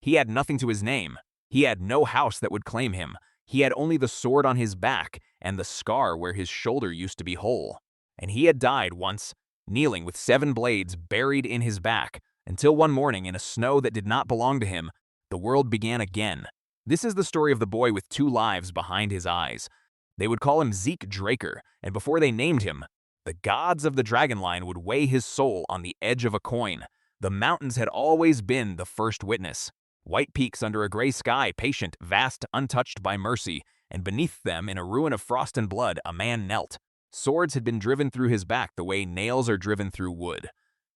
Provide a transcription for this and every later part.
He had nothing to his name. He had no house that would claim him. He had only the sword on his back and the scar where his shoulder used to be whole. And he had died once, kneeling with 7 blades buried in his back, until one morning in a snow that did not belong to him, the world began again. This is the story of the boy with 2 lives behind his eyes. They would call him Zeke Draker, and before they named him, the gods of the dragon line would weigh his soul on the edge of a coin. The mountains had always been the first witness. White peaks under a gray sky, patient, vast, untouched by mercy, and beneath them, in a ruin of frost and blood, a man knelt. Swords had been driven through his back the way nails are driven through wood.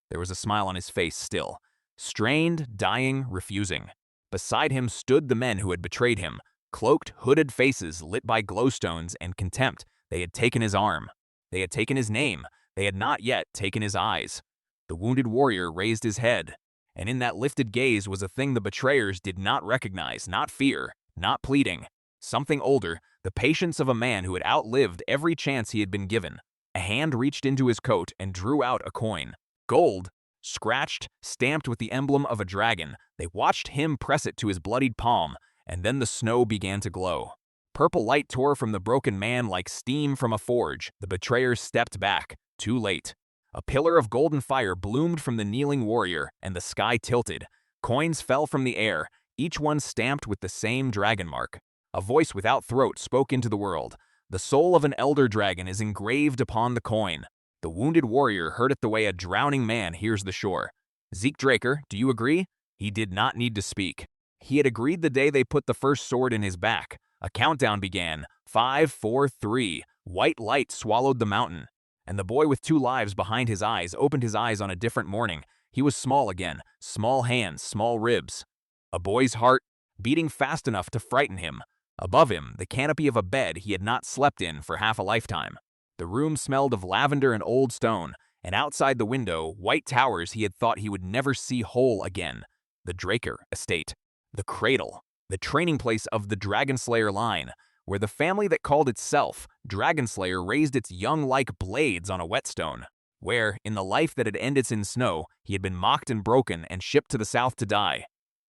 There was a smile on his face still. Strained, dying, refusing. Beside him stood the men who had betrayed him, cloaked, hooded faces lit by glowstones and contempt. They had taken his arm. They had taken his name. They had not yet taken his eyes. The wounded warrior raised his head, and in that lifted gaze was a thing the betrayers did not recognize, not fear, not pleading. Something older, the patience of a man who had outlived every chance he had been given. A hand reached into his coat and drew out a coin. Gold, scratched, stamped with the emblem of a dragon. They watched him press it to his bloodied palm, and then the snow began to glow. Purple light tore from the broken man like steam from a forge. The betrayers stepped back, too late. A pillar of golden fire bloomed from the kneeling warrior, and the sky tilted. Coins fell from the air, each one stamped with the same dragon mark. A voice without throat spoke into the world. The soul of an elder dragon is engraved upon the coin. The wounded warrior heard it the way a drowning man hears the shore. Zeke Draker, do you agree? He did not need to speak. He had agreed the day they put the first sword in his back. A countdown began. 5, 4, 3. White light swallowed the mountain. And the boy with 2 lives behind his eyes opened his eyes on a different morning. He was small again. Small hands, small ribs. A boy's heart beating fast enough to frighten him. Above him, the canopy of a bed he had not slept in for half a lifetime. The room smelled of lavender and old stone, and outside the window, white towers he had thought he would never see whole again. The Draker estate. The cradle. The training place of the Dragon Slayer line, where the family that called itself Dragon Slayer raised its young like blades on a whetstone. Where, in the life that had ended in snow, he had been mocked and broken and shipped to the south to die.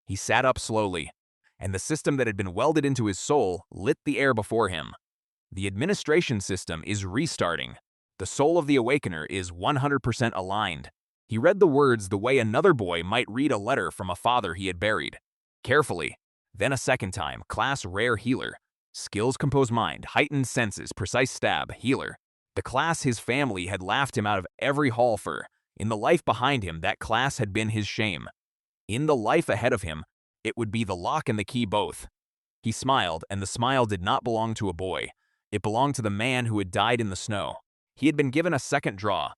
He sat up slowly, and the system that had been welded into his soul lit the air before him. The administration system is restarting. The soul of the Awakener is 100% aligned. He read the words the way another boy might read a letter from a father he had buried. Carefully. Then a second time, class Rare Healer. Skills Composed Mind, Heightened Senses, Precise Stab, Healer. The class his family had laughed him out of every hall for. In the life behind him, that class had been his shame. In the life ahead of him, it would be the lock and the key both. He smiled, and the smile did not belong to a boy. It belonged to the man who had died in the snow. He had been given a second draw.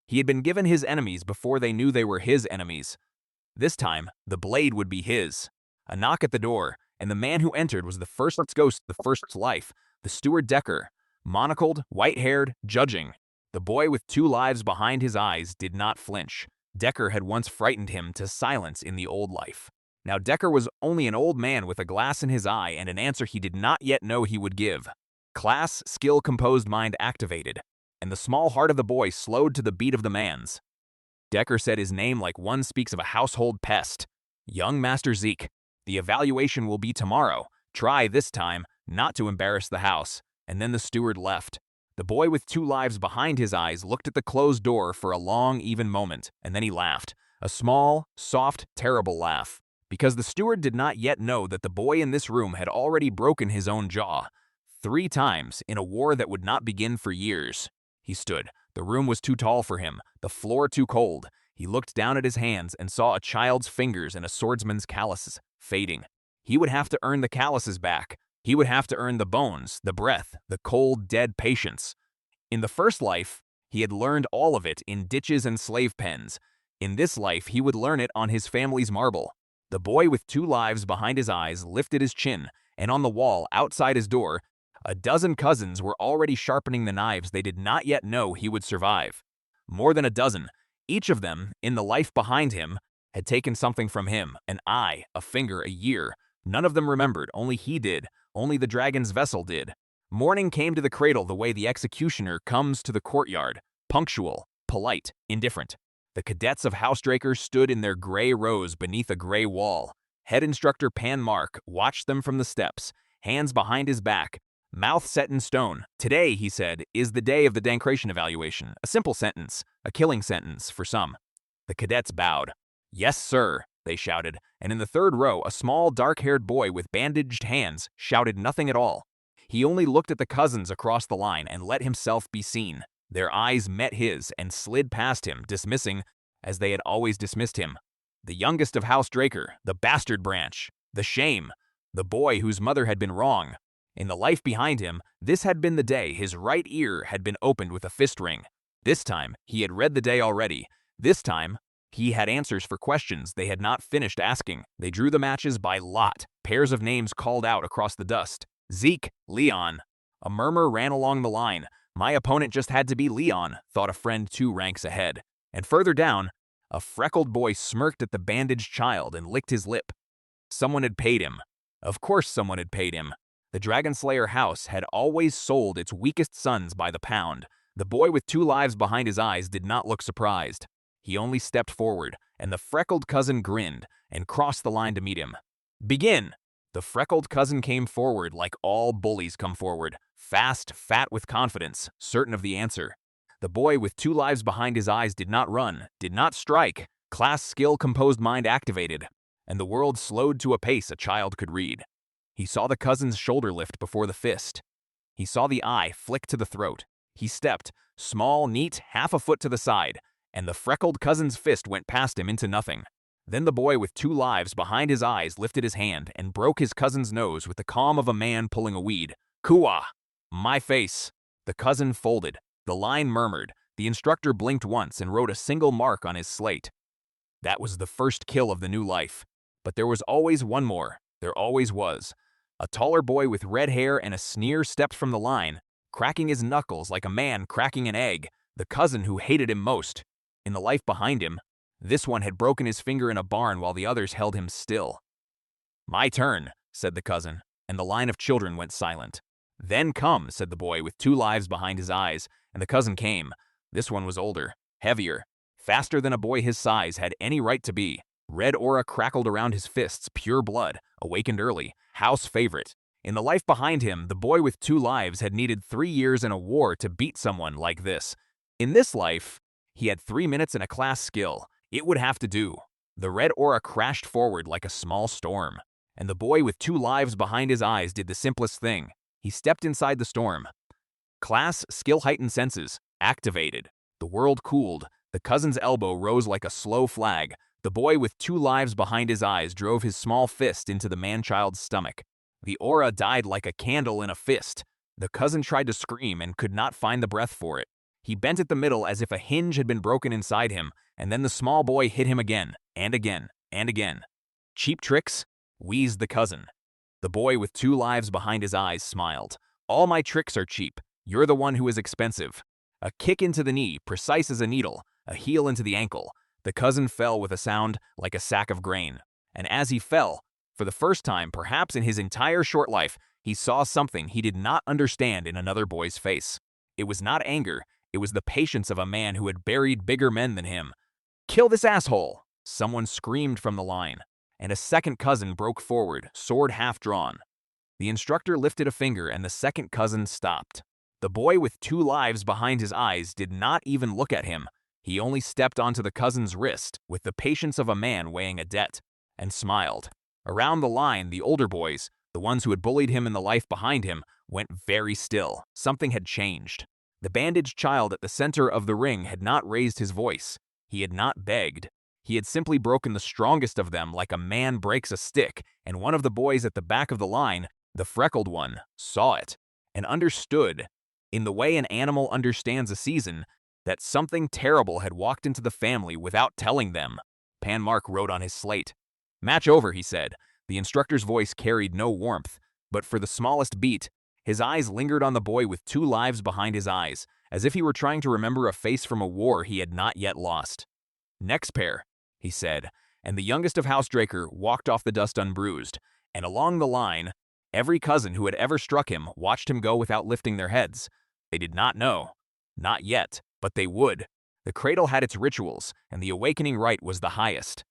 He had been given his enemies before they knew they were his enemies. This time, the blade would be his. A knock at the door, and the man who entered was the first ghost, the first life, the steward Decker, monocled, white-haired, judging. The boy with 2 lives behind his eyes did not flinch. Decker had once frightened him to silence in the old life. Now Decker was only an old man with a glass in his eye and an answer he did not yet know he would give. Class Skill Composed Mind activated, and the small heart of the boy slowed to the beat of the man's. Decker said his name like one speaks of a household pest. Young Master Zeke, the evaluation will be tomorrow. Try this time not to embarrass the house. And then the steward left. The boy with 2 lives behind his eyes looked at the closed door for a long, even moment, and then he laughed. A small, soft, terrible laugh. Because the steward did not yet know that the boy in this room had already broken his own jaw. 3 times in a war that would not begin for years. He stood. The room was too tall for him, the floor too cold. He looked down at his hands and saw a child's fingers and a swordsman's calluses fading. He would have to earn the calluses back. He would have to earn the bones, the breath, the cold, dead patience. In the first life, he had learned all of it in ditches and slave pens. In this life, he would learn it on his family's marble. The boy with 2 lives behind his eyes lifted his chin, and on the wall outside his door, a dozen cousins were already sharpening the knives they did not yet know he would survive. More than a dozen. Each of them, in the life behind him, had taken something from him, an eye, a finger, a year. None of them remembered, only he did, only the dragon's vessel did. Morning came to the cradle the way the executioner comes to the courtyard, punctual, polite, indifferent. The cadets of House Draker stood in their gray rows beneath a gray wall. Head instructor Pan Mark watched them from the steps, hands behind his back, mouth set in stone. Today, he said, is the day of the Dankration evaluation. A simple sentence, a killing sentence for some. The cadets bowed. Yes, sir, they shouted, and in the third row, a small, dark-haired boy with bandaged hands shouted nothing at all. He only looked at the cousins across the line and let himself be seen. Their eyes met his and slid past him, dismissing, as they had always dismissed him. The youngest of House Draker, the bastard branch, the shame, the boy whose mother had been wrong. In the life behind him, this had been the day his right ear had been opened with a fist ring. This time, he had read the day already. This time, he had answers for questions they had not finished asking. They drew the matches by lot. Pairs of names called out across the dust. Zeke, Leon. A murmur ran along the line. My opponent just had to be Leon, thought a friend 2 ranks ahead. And further down, a freckled boy smirked at the bandaged child and licked his lip. Someone had paid him. Of course someone had paid him. The Dragonslayer house had always sold its weakest sons by the pound. The boy with 2 lives behind his eyes did not look surprised. He only stepped forward, and the freckled cousin grinned and crossed the line to meet him. Begin! The freckled cousin came forward like all bullies come forward, fast, fat with confidence, certain of the answer. The boy with 2 lives behind his eyes did not run, did not strike. Class skill composed mind activated, and the world slowed to a pace a child could read. He saw the cousin's shoulder lift before the fist. He saw the eye flick to the throat. He stepped, small, neat, half a foot to the side, and the freckled cousin's fist went past him into nothing. Then the boy with 2 lives behind his eyes lifted his hand and broke his cousin's nose with the calm of a man pulling a weed. Kua! My face! The cousin folded. The line murmured. The instructor blinked once and wrote a single mark on his slate. That was the first kill of the new life. But there was always one more. There always was. A taller boy with red hair and a sneer stepped from the line, cracking his knuckles like a man cracking an egg, the cousin who hated him most. In the life behind him, this one had broken his finger in a barn while the others held him still. My turn, said the cousin, and the line of children went silent. Then come, said the boy with 2 lives behind his eyes, and the cousin came. This one was older, heavier, faster than a boy his size had any right to be. Red aura crackled around his fists, pure blood, awakened early, house favorite. In the life behind him, the boy with 2 lives had needed 3 years in a war to beat someone like this. In this life, he had 3 minutes and a class skill. It would have to do. The red aura crashed forward like a small storm, and the boy with 2 lives behind his eyes did the simplest thing. He stepped inside the storm. Class skill heightened senses, activated. The world cooled. The cousin's elbow rose like a slow flag. The boy with 2 lives behind his eyes drove his small fist into the man-child's stomach. The aura died like a candle in a fist. The cousin tried to scream and could not find the breath for it. He bent at the middle as if a hinge had been broken inside him, and then the small boy hit him again, and again, and again. Cheap tricks? Wheezed the cousin. The boy with 2 lives behind his eyes smiled. All my tricks are cheap. You're the one who is expensive. A kick into the knee, precise as a needle. A heel into the ankle. The cousin fell with a sound like a sack of grain. And as he fell, for the first time perhaps in his entire short life, he saw something he did not understand in another boy's face. It was not anger. It was the patience of a man who had buried bigger men than him. Kill this asshole! Someone screamed from the line, and a second cousin broke forward, sword half drawn. The instructor lifted a finger and the second cousin stopped. The boy with 2 lives behind his eyes did not even look at him. He only stepped onto the cousin's wrist with the patience of a man weighing a debt, and smiled. Around the line, the older boys, the ones who had bullied him in the life behind him, went very still. Something had changed. The bandaged child at the center of the ring had not raised his voice. He had not begged. He had simply broken the strongest of them like a man breaks a stick, and one of the boys at the back of the line, the freckled one, saw it, and understood, in the way an animal understands a season, that something terrible had walked into the family without telling them. Pan Mark wrote on his slate. Match over, he said. The instructor's voice carried no warmth, but for the smallest beat, his eyes lingered on the boy with 2 lives behind his eyes, as if he were trying to remember a face from a war he had not yet lost. Next pair, he said, and the youngest of House Draker walked off the dust unbruised, and along the line, every cousin who had ever struck him watched him go without lifting their heads. They did not know. Not yet, but they would. The cradle had its rituals, and the awakening rite was the highest.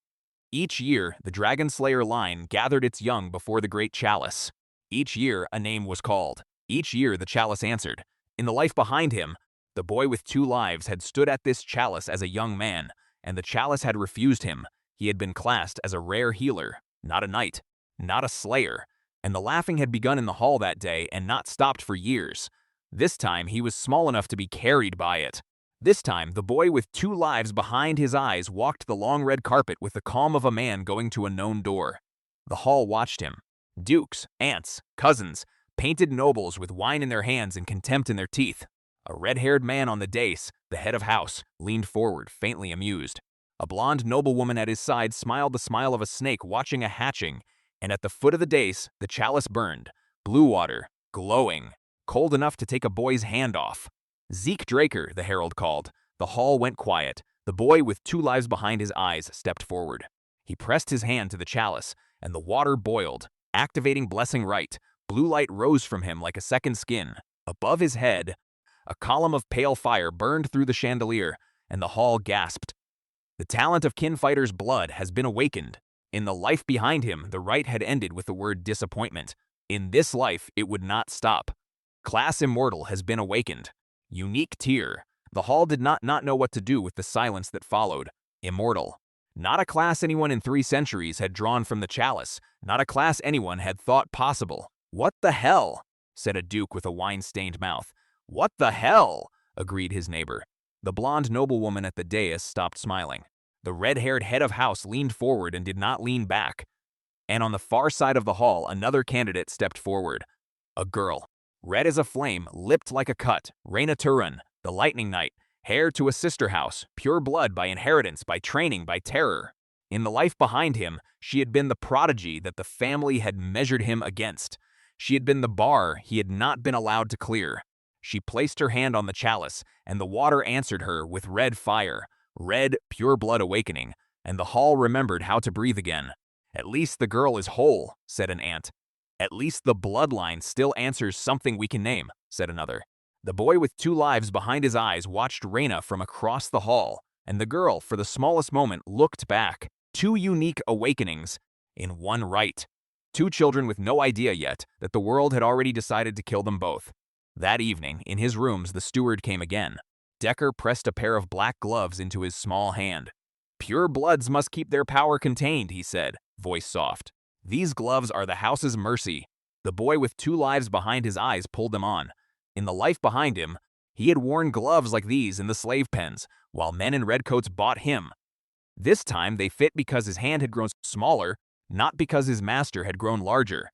Each year, the Dragon Slayer line gathered its young before the Great Chalice. Each year, a name was called. Each year, the chalice answered. In the life behind him, the boy with 2 lives had stood at this chalice as a young man, and the chalice had refused him. He had been classed as a rare healer, not a knight, not a slayer, and the laughing had begun in the hall that day and not stopped for years. This time, he was small enough to be carried by it. This time, the boy with 2 lives behind his eyes walked the long red carpet with the calm of a man going to a known door. The hall watched him. Dukes, aunts, cousins, painted nobles with wine in their hands and contempt in their teeth. A red-haired man on the dais, the head of house, leaned forward, faintly amused. A blonde noblewoman at his side smiled the smile of a snake watching a hatching, and at the foot of the dais, the chalice burned, blue water, glowing, cold enough to take a boy's hand off. "Zeke Draker," the herald called. The hall went quiet. The boy with 2 lives behind his eyes stepped forward. He pressed his hand to the chalice, and the water boiled, activating blessing right. Blue light rose from him like a second skin. Above his head, a column of pale fire burned through the chandelier, and the hall gasped. The talent of Kinfighter's blood has been awakened. In the life behind him, the rite had ended with the word disappointment. In this life, it would not stop. Class Immortal has been awakened. Unique tier. The hall did not know what to do with the silence that followed. Immortal. Not a class anyone in 3 centuries had drawn from the chalice. Not a class anyone had thought possible. "What the hell?" said a duke with a wine-stained mouth. "What the hell?" agreed his neighbor. The blonde noblewoman at the dais stopped smiling. The red-haired head of house leaned forward and did not lean back. And on the far side of the hall, another candidate stepped forward. A girl. Red as a flame, lipped like a cut, Reyna Turan, the Lightning Knight, heir to a sister house, pure blood by inheritance, by training, by terror. In the life behind him, she had been the prodigy that the family had measured him against. She had been the bar he had not been allowed to clear. She placed her hand on the chalice, and the water answered her with red fire, red, pure blood awakening, and the hall remembered how to breathe again. "At least the girl is whole," said an aunt. "At least the bloodline still answers something we can name," said another. The boy with 2 lives behind his eyes watched Reyna from across the hall, and the girl, for the smallest moment, looked back. 2 unique awakenings in one rite. 2 children with no idea yet that the world had already decided to kill them both. That evening, in his rooms, the steward came again. Decker pressed a pair of black gloves into his small hand. "Pure bloods must keep their power contained," he said, voice soft. "These gloves are the house's mercy." The boy with 2 lives behind his eyes pulled them on. In the life behind him, he had worn gloves like these in the slave pens, while men in redcoats bought him. This time they fit because his hand had grown smaller, not because his master had grown larger.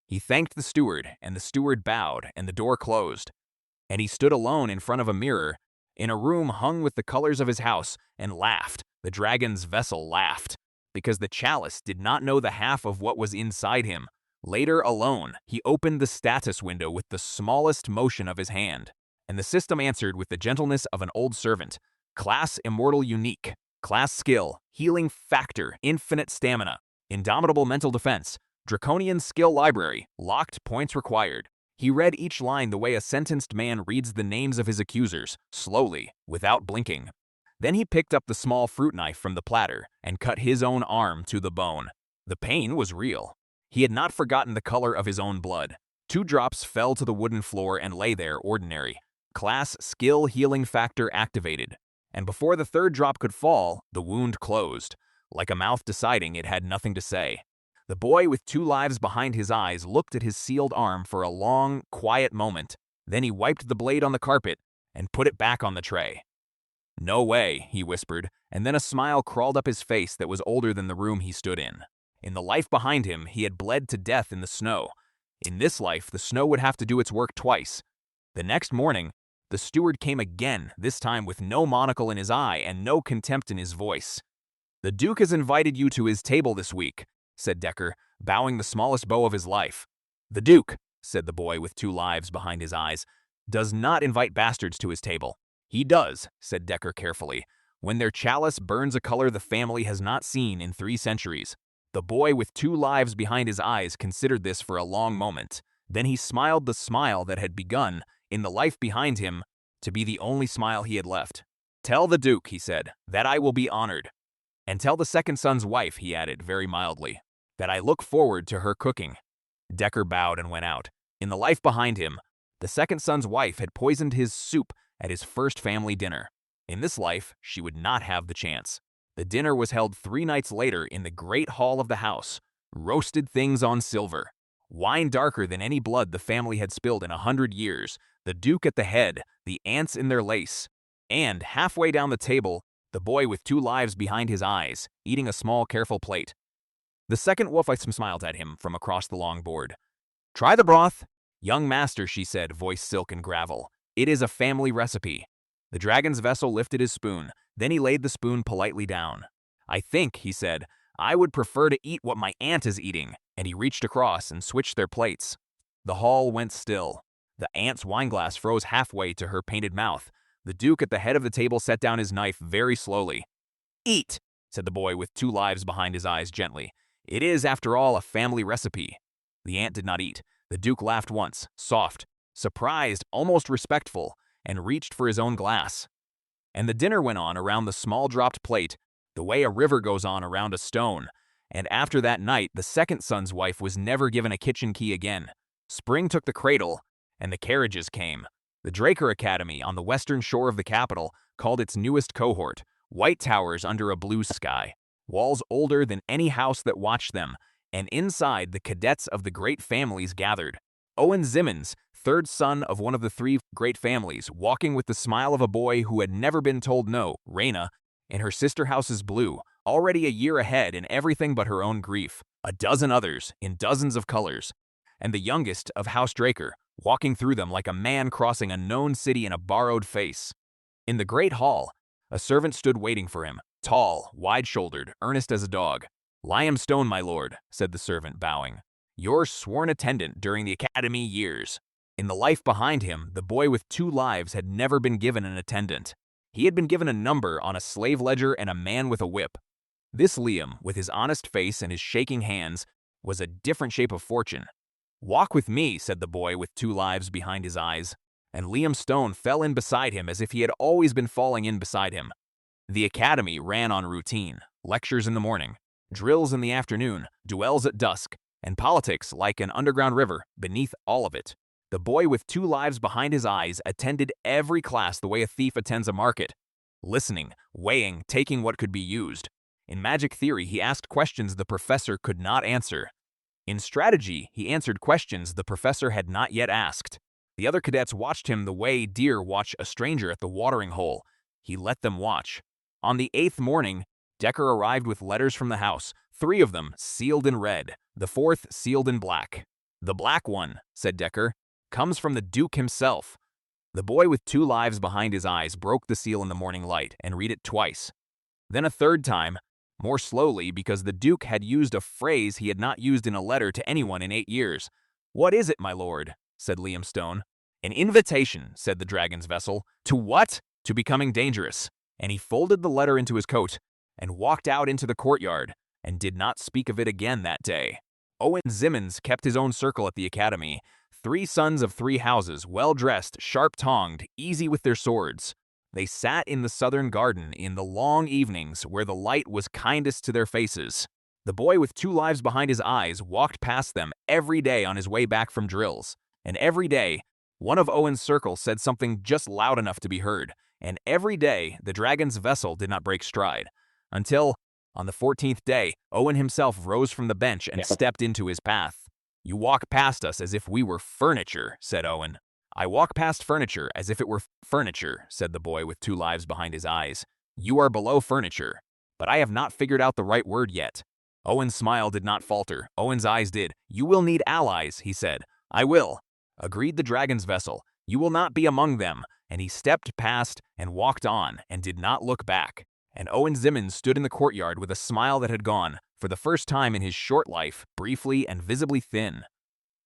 He thanked the steward, and the steward bowed, and the door closed. And he stood alone in front of a mirror, in a room hung with the colors of his house, and laughed. The dragon's vessel laughed, because the chalice did not know the half of what was inside him. Later, alone, he opened the status window with the smallest motion of his hand, and the system answered with the gentleness of an old servant. Class Immortal Unique. Class Skill, Healing Factor, Infinite Stamina, Indomitable Mental Defense, Draconian Skill Library, Locked Points Required. He read each line the way a sentenced man reads the names of his accusers, slowly, without blinking. Then he picked up the small fruit knife from the platter and cut his own arm to the bone. The pain was real. He had not forgotten the color of his own blood. 2 drops fell to the wooden floor and lay there ordinary. Class Skill Healing Factor activated. And before the 3rd drop could fall, the wound closed, like a mouth deciding it had nothing to say. The boy with 2 lives behind his eyes looked at his sealed arm for a long, quiet moment. Then he wiped the blade on the carpet and put it back on the tray. "No way," he whispered, and then a smile crawled up his face that was older than the room he stood in. In the life behind him, he had bled to death in the snow. In this life, the snow would have to do its work twice. The next morning, the steward came again, this time with no monocle in his eye and no contempt in his voice. "The Duke has invited you to his table this week," said Decker, bowing the smallest bow of his life. "The Duke," said the boy with 2 lives behind his eyes, "does not invite bastards to his table." "He does," said Decker carefully, "when their chalice burns a color the family has not seen in 3 centuries. The boy with 2 lives behind his eyes considered this for a long moment. Then he smiled the smile that had begun, in the life behind him, to be the only smile he had left. "Tell the Duke," he said, "that I will be honored." And tell the second son's wife," he added very mildly, "that I look forward to her cooking." Decker bowed and went out. In the life behind him, the second son's wife had poisoned his soup at his first family dinner. In this life, she would not have the chance. The dinner was held 3 nights later in the great hall of the house. Roasted things on silver. Wine darker than any blood the family had spilled in 100 years. The Duke at the head, the ants in their lace. And, halfway down the table, the boy with 2 lives behind his eyes, eating a small, careful plate. The second wolf smiled at him from across the long board. "Try the broth." "Young master," she said, voice silk and gravel. "It is a family recipe." The dragon's vessel lifted his spoon. Then he laid the spoon politely down. "I think," he said, "I would prefer to eat what my aunt is eating." And he reached across and switched their plates. The hall went still. The aunt's wineglass froze halfway to her painted mouth. The Duke at the head of the table set down his knife very slowly. "Eat," said the boy with 2 lives behind his eyes gently. "It is, after all, a family recipe." The aunt did not eat. The Duke laughed once, soft, surprised, almost respectful, and reached for his own glass. And the dinner went on around the small dropped plate, the way a river goes on around a stone. And after that night, the second son's wife was never given a kitchen key again. Spring took the cradle, and the carriages came. The Draker Academy on the western shore of the capital called its newest cohort, white towers under a blue sky, walls older than any house that watched them, and inside the cadets of the great families gathered. Owen Zimmons, third son of one of the 3 great families, walking with the smile of a boy who had never been told no, Raina, in her sister house's blue, already a year ahead in everything but her own grief, a dozen others in dozens of colors, and the youngest of House Draker, walking through them like a man crossing a known city in a borrowed face. In the great hall, a servant stood waiting for him, tall, wide-shouldered, earnest as a dog. "Liam Stone, my lord," said the servant, bowing. "Your sworn attendant during the academy years." In the life behind him, the boy with 2 lives had never been given an attendant. He had been given a number on a slave ledger and a man with a whip. This Liam, with his honest face and his shaking hands, was a different shape of fortune. "Walk with me," said the boy with 2 lives behind his eyes. And Liam Stone fell in beside him as if he had always been falling in beside him. The academy ran on routine, lectures in the morning, drills in the afternoon, duels at dusk, and politics like an underground river beneath all of it. The boy with 2 lives behind his eyes attended every class the way a thief attends a market, listening, weighing, taking what could be used. In magic theory, he asked questions the professor could not answer. In strategy, he answered questions the professor had not yet asked. The other cadets watched him the way deer watch a stranger at the watering hole. He let them watch. On the 8th morning, Decker arrived with letters from the house, 3 of them sealed in red, the 4th sealed in black. "The black one," said Decker, "comes from the Duke himself." The boy with 2 lives behind his eyes broke the seal in the morning light and read it twice. Then a 3rd time, more slowly because the Duke had used a phrase he had not used in a letter to anyone in 8 years. "What is it, my lord?" said Liam Stone. "An invitation," said the dragon's vessel. "To what?" "To becoming dangerous." And he folded the letter into his coat and walked out into the courtyard and did not speak of it again that day. Owen Zimmons kept his own circle at the academy. 3 sons of 3 houses, well-dressed, sharp-tongued, easy with their swords. They sat in the southern garden in the long evenings where the light was kindest to their faces. The boy with 2 lives behind his eyes walked past them every day on his way back from drills. And every day, one of Owen's circle said something just loud enough to be heard. And every day, the dragon's vessel did not break stride. Until, on the 14th day, Owen himself rose from the bench and stepped into his path. "You walk past us as if we were furniture," said Owen. "I walk past furniture as if it were furniture," said the boy with 2 lives behind his eyes. "You are below furniture, but I have not figured out the right word yet." Owen's smile did not falter. Owen's eyes did. "You will need allies," he said. "I will," agreed the dragon's vessel. "You will not be among them." And he stepped past and walked on and did not look back. And Owen Zimmons stood in the courtyard with a smile that had gone, for the first time in his short life, briefly and visibly thin.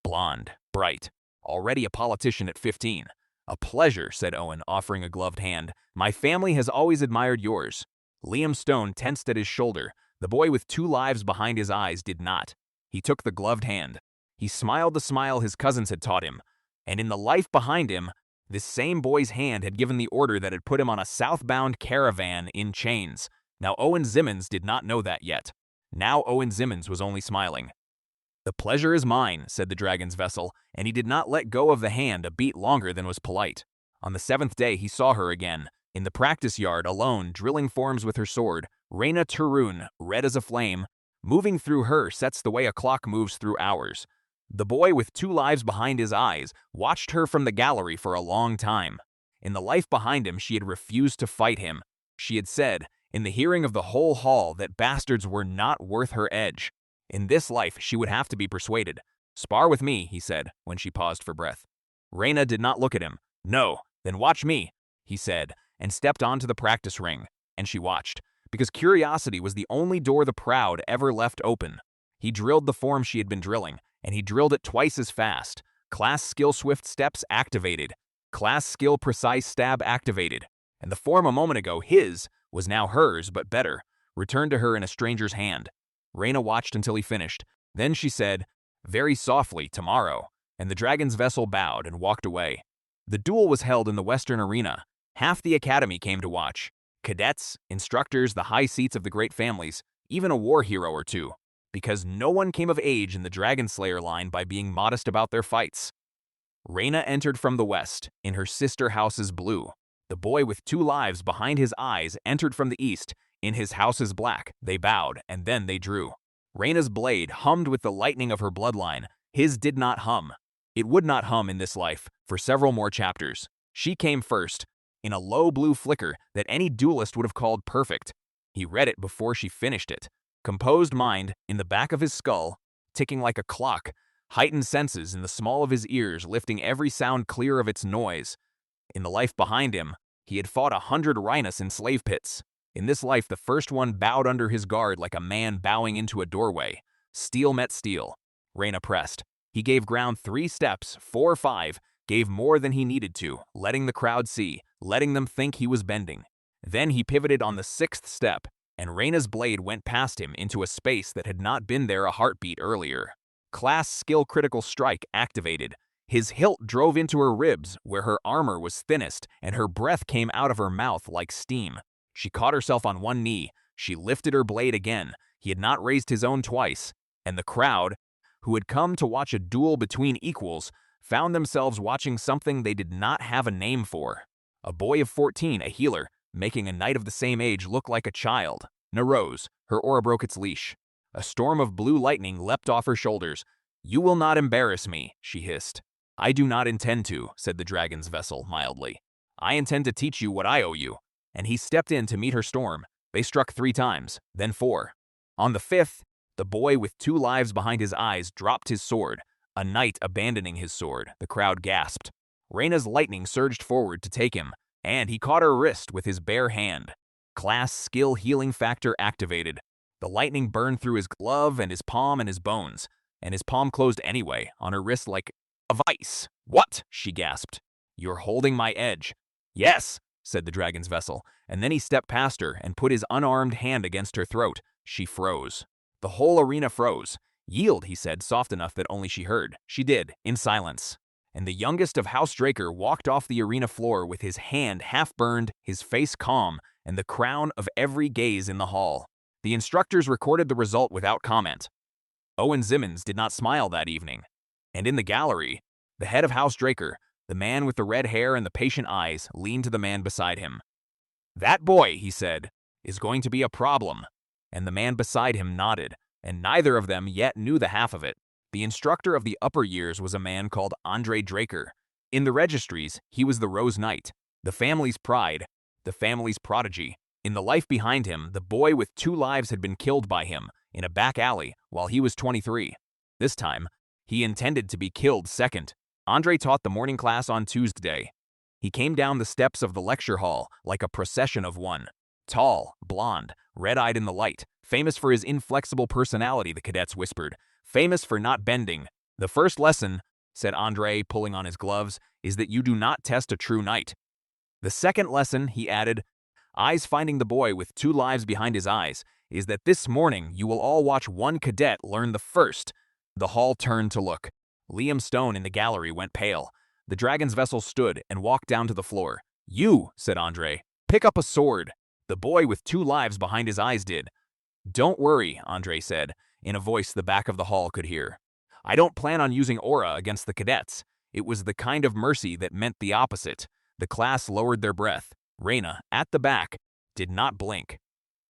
Blonde, bright, already a politician at 15. "A pleasure," said Owen, offering a gloved hand. "My family has always admired yours." Liam Stone tensed at his shoulder. The boy with 2 lives behind his eyes did not. He took the gloved hand. He smiled the smile his cousins had taught him. And in the life behind him, this same boy's hand had given the order that had put him on a southbound caravan in chains. Now Owen Zimmons did not know that yet. Now Owen Zimmons was only smiling. "The pleasure is mine," said the dragon's vessel, and he did not let go of the hand a beat longer than was polite. On the 7th day he saw her again, in the practice yard alone, drilling forms with her sword, Reyna Turun, red as a flame. Moving through her sets the way a clock moves through hours. The boy with 2 lives behind his eyes watched her from the gallery for a long time. In the life behind him she had refused to fight him. She had said, in the hearing of the whole hall, that bastards were not worth her edge. In this life she would have to be persuaded. "Spar with me," he said, when she paused for breath. Reyna did not look at him. "No, then watch me," he said, and stepped onto the practice ring. And she watched, because curiosity was the only door the proud ever left open. He drilled the form she had been drilling, and he drilled it twice as fast. Class skill swift steps activated. Class skill precise stab activated. And the form a moment ago, his, was now hers, but better, returned to her in a stranger's hand. Reyna watched until he finished. Then she said, very softly, "Tomorrow," and the dragon's vessel bowed and walked away. The duel was held in the Western Arena. Half the academy came to watch. Cadets, instructors, the high seats of the great families, even a war hero or two, because no one came of age in the Dragon Slayer line by being modest about their fights. Reyna entered from the west, in her sister house's blue. The boy with 2 lives behind his eyes entered from the east, in his house's black. They bowed, and then they drew. Reyna's blade hummed with the lightning of her bloodline. His did not hum. It would not hum in this life, for several more chapters. She came first, in a low blue flicker that any duelist would have called perfect. He read it before she finished it. Composed mind, in the back of his skull, ticking like a clock, heightened senses in the small of his ears, lifting every sound clear of its noise. In the life behind him, he had fought 100 rhinos in slave pits. In this life, the first one bowed under his guard like a man bowing into a doorway. Steel met steel. Reyna pressed. He gave ground 3 steps, 4, 5, gave more than he needed to, letting the crowd see, letting them think he was bending. Then he pivoted on the 6th step, and Reyna's blade went past him into a space that had not been there a heartbeat earlier. Class skill critical strike activated. His hilt drove into her ribs, where her armor was thinnest, and her breath came out of her mouth like steam. She caught herself on one knee. She lifted her blade again. He had not raised his own twice, and the crowd, who had come to watch a duel between equals, found themselves watching something they did not have a name for. A boy of 14, a healer, making a knight of the same age look like a child. Narose, her aura broke its leash. A storm of blue lightning leapt off her shoulders. "You will not embarrass me," she hissed. "I do not intend to," said the dragon's vessel mildly. "I intend to teach you what I owe you." And he stepped in to meet her storm. They struck 3 times, then 4. On the 5th, the boy with 2 lives behind his eyes dropped his sword. A knight abandoning his sword, the crowd gasped. Reyna's lightning surged forward to take him, and he caught her wrist with his bare hand. Class skill healing factor activated. The lightning burned through his glove and his palm and his bones, and his palm closed anyway, on her wrist like a vice. "What?" she gasped. "You're holding my edge." "Yes," said the dragon's vessel, and then he stepped past her and put his unarmed hand against her throat. She froze. The whole arena froze. "Yield," he said, soft enough that only she heard. She did, in silence. And the youngest of House Draker walked off the arena floor with his hand half-burned, his face calm, and the crown of every gaze in the hall. The instructors recorded the result without comment. Owen Zimmons did not smile that evening. And in the gallery, the head of House Draker, the man with the red hair and the patient eyes, leaned to the man beside him. "That boy," he said, "is going to be a problem." And the man beside him nodded, and neither of them yet knew the half of it. The instructor of the upper years was a man called Andre Draker. In the registries, he was the Rose Knight, the family's pride, the family's prodigy. In the life behind him, the boy with 2 lives had been killed by him in a back alley while he was 23. This time, he intended to be killed second. Andre taught the morning class on Tuesday. He came down the steps of the lecture hall like a procession of one. Tall, blonde, red-eyed in the light, famous for his inflexible personality, the cadets whispered. Famous for not bending. "The first lesson," said Andre, pulling on his gloves, "is that you do not test a true knight." "The second lesson," he added, eyes finding the boy with 2 lives behind his eyes, "is that this morning you will all watch one cadet learn the first." The hall turned to look. Liam Stone in the gallery went pale. The dragon's vessel stood and walked down to the floor. "You," said Andre, "pick up a sword." The boy with 2 lives behind his eyes did. "Don't worry," Andre said, in a voice the back of the hall could hear. "I don't plan on using aura against the cadets." It was the kind of mercy that meant the opposite. The class lowered their breath. Reyna, at the back, did not blink.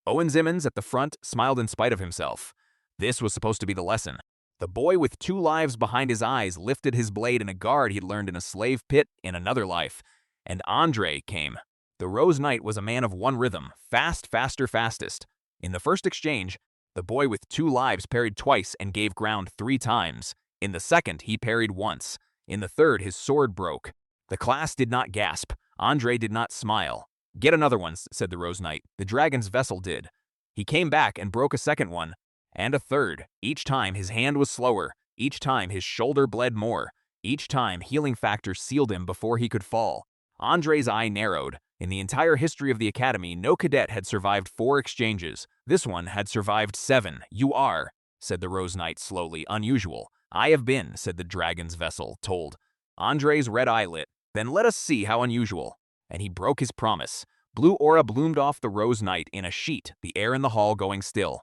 Owen Zimmons, at the front, smiled in spite of himself. This was supposed to be the lesson. The boy with 2 lives behind his eyes lifted his blade in a guard he'd learned in a slave pit in another life. And Andre came. The Rose Knight was a man of one rhythm: fast, faster, fastest. In the first exchange, the boy with 2 lives parried twice and gave ground 3 times. In the second, he parried once. In the third, his sword broke. The class did not gasp. Andre did not smile. "Get another one," said the Rose Knight. The dragon's vessel did. He came back and broke a second one, and a third. Each time his hand was slower. Each time his shoulder bled more. Each time healing factor sealed him before he could fall. Andre's eye narrowed. In the entire history of the academy, no cadet had survived 4 exchanges. This one had survived 7. "You are," said the Rose Knight slowly, "unusual." "I have been," said the dragon's vessel, told. Andre's red eye lit. "Then let us see how unusual." And he broke his promise. Blue aura bloomed off the Rose Knight in a sheet, the air in the hall going still.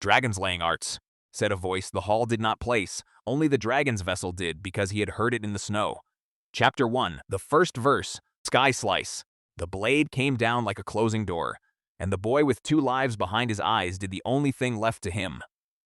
"Dragon's laying arts," said a voice the hall did not place. Only the dragon's vessel did, because he had heard it in the snow. Chapter 1, the first verse, Sky Slice. The blade came down like a closing door, and the boy with 2 lives behind his eyes did the only thing left to him.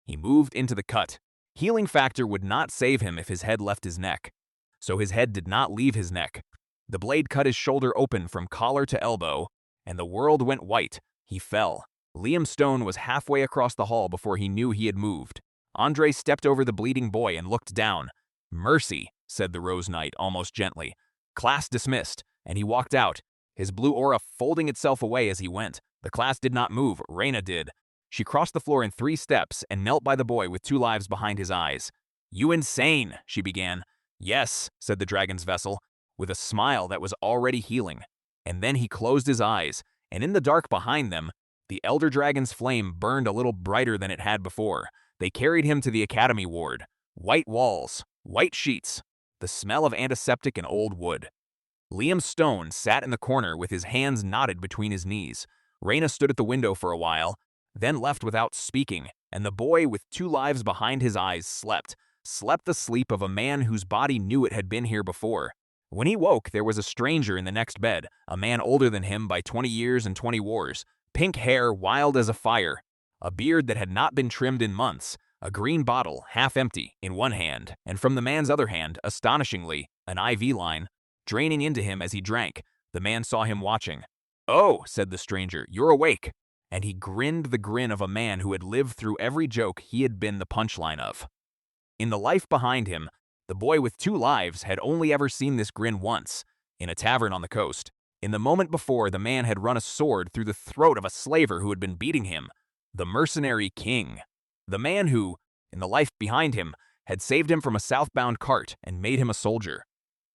He moved into the cut. Healing factor would not save him if his head left his neck. So his head did not leave his neck. The blade cut his shoulder open from collar to elbow, and the world went white. He fell. Liam Stone was halfway across the hall before he knew he had moved. Andre stepped over the bleeding boy and looked down. "Mercy," said the Rose Knight almost gently. Class dismissed, and he walked out, his blue aura folding itself away as he went. The class did not move. Reyna did. She crossed the floor in 3 steps and knelt by the boy with 2 lives behind his eyes. "You insane," she began. "Yes," said the dragon's vessel, with a smile that was already healing. And then he closed his eyes, and in the dark behind them, the Elder Dragon's flame burned a little brighter than it had before. They carried him to the academy ward. White walls, white sheets, the smell of antiseptic and old wood. Liam Stone sat in the corner with his hands knotted between his knees. Reyna stood at the window for a while, then left without speaking, and the boy with 2 lives behind his eyes slept the sleep of a man whose body knew it had been here before. When he woke, there was a stranger in the next bed, a man older than him by 20 years and 20 wars, pink hair wild as a fire, a beard that had not been trimmed in months, a green bottle, half empty, in one hand, and from the man's other hand, astonishingly, an IV line, draining into him as he drank. The man saw him watching. "Oh," said the stranger, "you're awake." And he grinned the grin of a man who had lived through every joke he had been the punchline of. In the life behind him, the boy with 2 lives had only ever seen this grin once, in a tavern on the coast. In the moment before, the man had run a sword through the throat of a slaver who had been beating him. The mercenary king. The man who, in the life behind him, had saved him from a southbound cart and made him a soldier.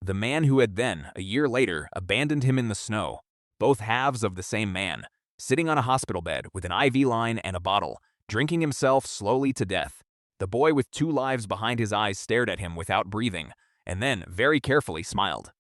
The man who had then, a year later, abandoned him in the snow. Both halves of the same man, sitting on a hospital bed with an IV line and a bottle, drinking himself slowly to death. The boy with 2 lives behind his eyes stared at him without breathing, and then, very carefully, smiled.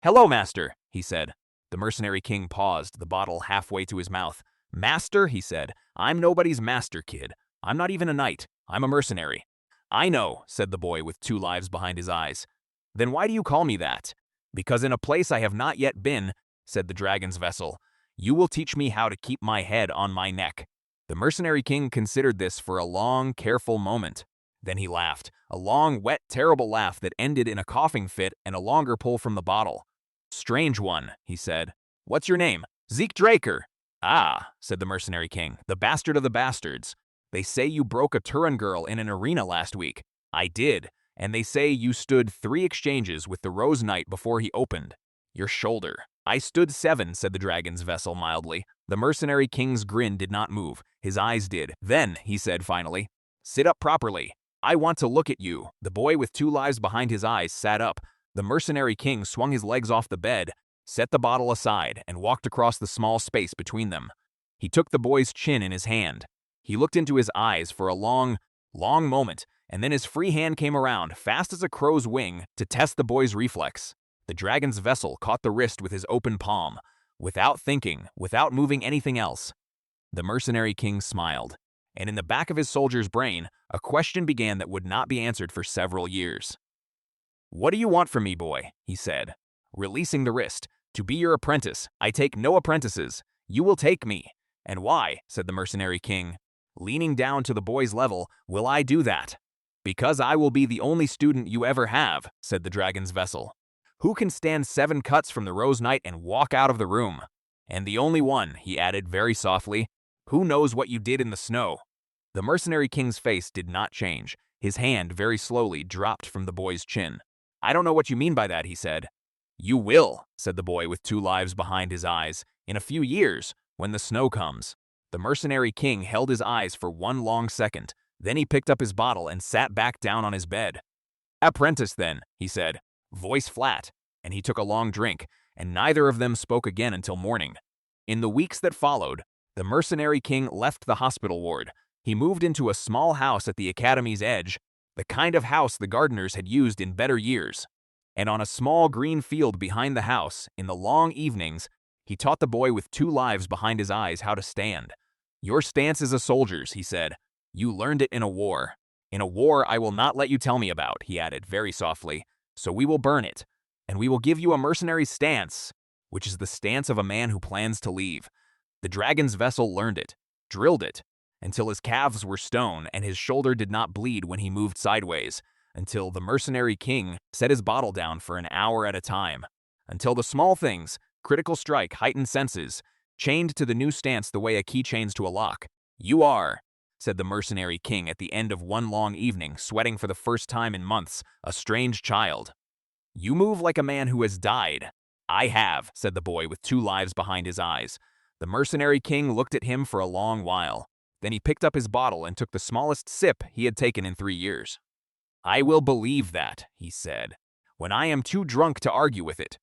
"Hello, master," he said. The mercenary king paused, the bottle halfway to his mouth. "Master," he said, "I'm nobody's master, kid. I'm not even a knight. I'm a mercenary." "I know," said the boy with 2 lives behind his eyes. "Then why do you call me that?" "Because in a place I have not yet been," said the dragon's vessel, "you will teach me how to keep my head on my neck." The mercenary king considered this for a long, careful moment. Then he laughed, a long, wet, terrible laugh that ended in a coughing fit and a longer pull from the bottle. "Strange one," he said. "What's your name?" "Zeke Draker." "Ah," said the mercenary king, "the bastard of the bastards. They say you broke a Turan girl in an arena last week." "I did, and they say you stood 3 exchanges with the Rose Knight before he opened your shoulder." "I stood 7, said the dragon's vessel mildly. The mercenary king's grin did not move. His eyes did. "Then," he said finally, "sit up properly. I want to look at you." The boy with 2 lives behind his eyes sat up. The mercenary king swung his legs off the bed, set the bottle aside, and walked across the small space between them. He took the boy's chin in his hand. He looked into his eyes for a long, long moment, and then his free hand came around, fast as a crow's wing, to test the boy's reflex. The dragon's vessel caught the wrist with his open palm. without thinking, without moving anything else. The mercenary king smiled, and in the back of his soldier's brain, a question began that would not be answered for several years. "What do you want from me, boy?" he said, releasing the wrist. "To be your apprentice. I take no apprentices. You will take me." "And why?" said the mercenary king, leaning down to the boy's level. "Will I do that?" "Because I will be the only student you ever have," said the dragon's vessel. "Who can stand 7 cuts from the rose knight and walk out of the room? And the only one," he added very softly, "who knows what you did in the snow." The mercenary king's face did not change. His hand very slowly dropped from the boy's chin. "I don't know what you mean by that," he said. "You will," said the boy with 2 lives behind his eyes, "in a few years, when the snow comes." The mercenary king held his eyes for 1 long second. Then he picked up his bottle and sat back down on his bed. "Apprentice, then," he said, voice flat, and he took a long drink, and neither of them spoke again until morning. In the weeks that followed, the mercenary king left the hospital ward. He moved into a small house at the academy's edge, the kind of house the gardeners had used in better years. And on a small green field behind the house, in the long evenings, he taught the boy with 2 lives behind his eyes how to stand. "Your stance is a soldier's," he said. "You learned it in a war. In a war I will not let you tell me about," he added very softly. "So we will burn it, and we will give you a mercenary stance, which is the stance of a man who plans to leave." The dragon's vessel learned it, drilled it, until his calves were stone and his shoulder did not bleed when he moved sideways, until the mercenary king set his bottle down for an hour at a time, until the small things, critical strike, heightened senses, chained to the new stance the way a key chains to a lock. "You are," said the mercenary king at the end of one long evening, sweating for the first time in months, "a strange child. You move like a man who has died." "I have," said the boy with 2 lives behind his eyes. The mercenary king looked at him for a long while. Then he picked up his bottle and took the smallest sip he had taken in 3 years. "I will believe that," he said, "when I am too drunk to argue with it."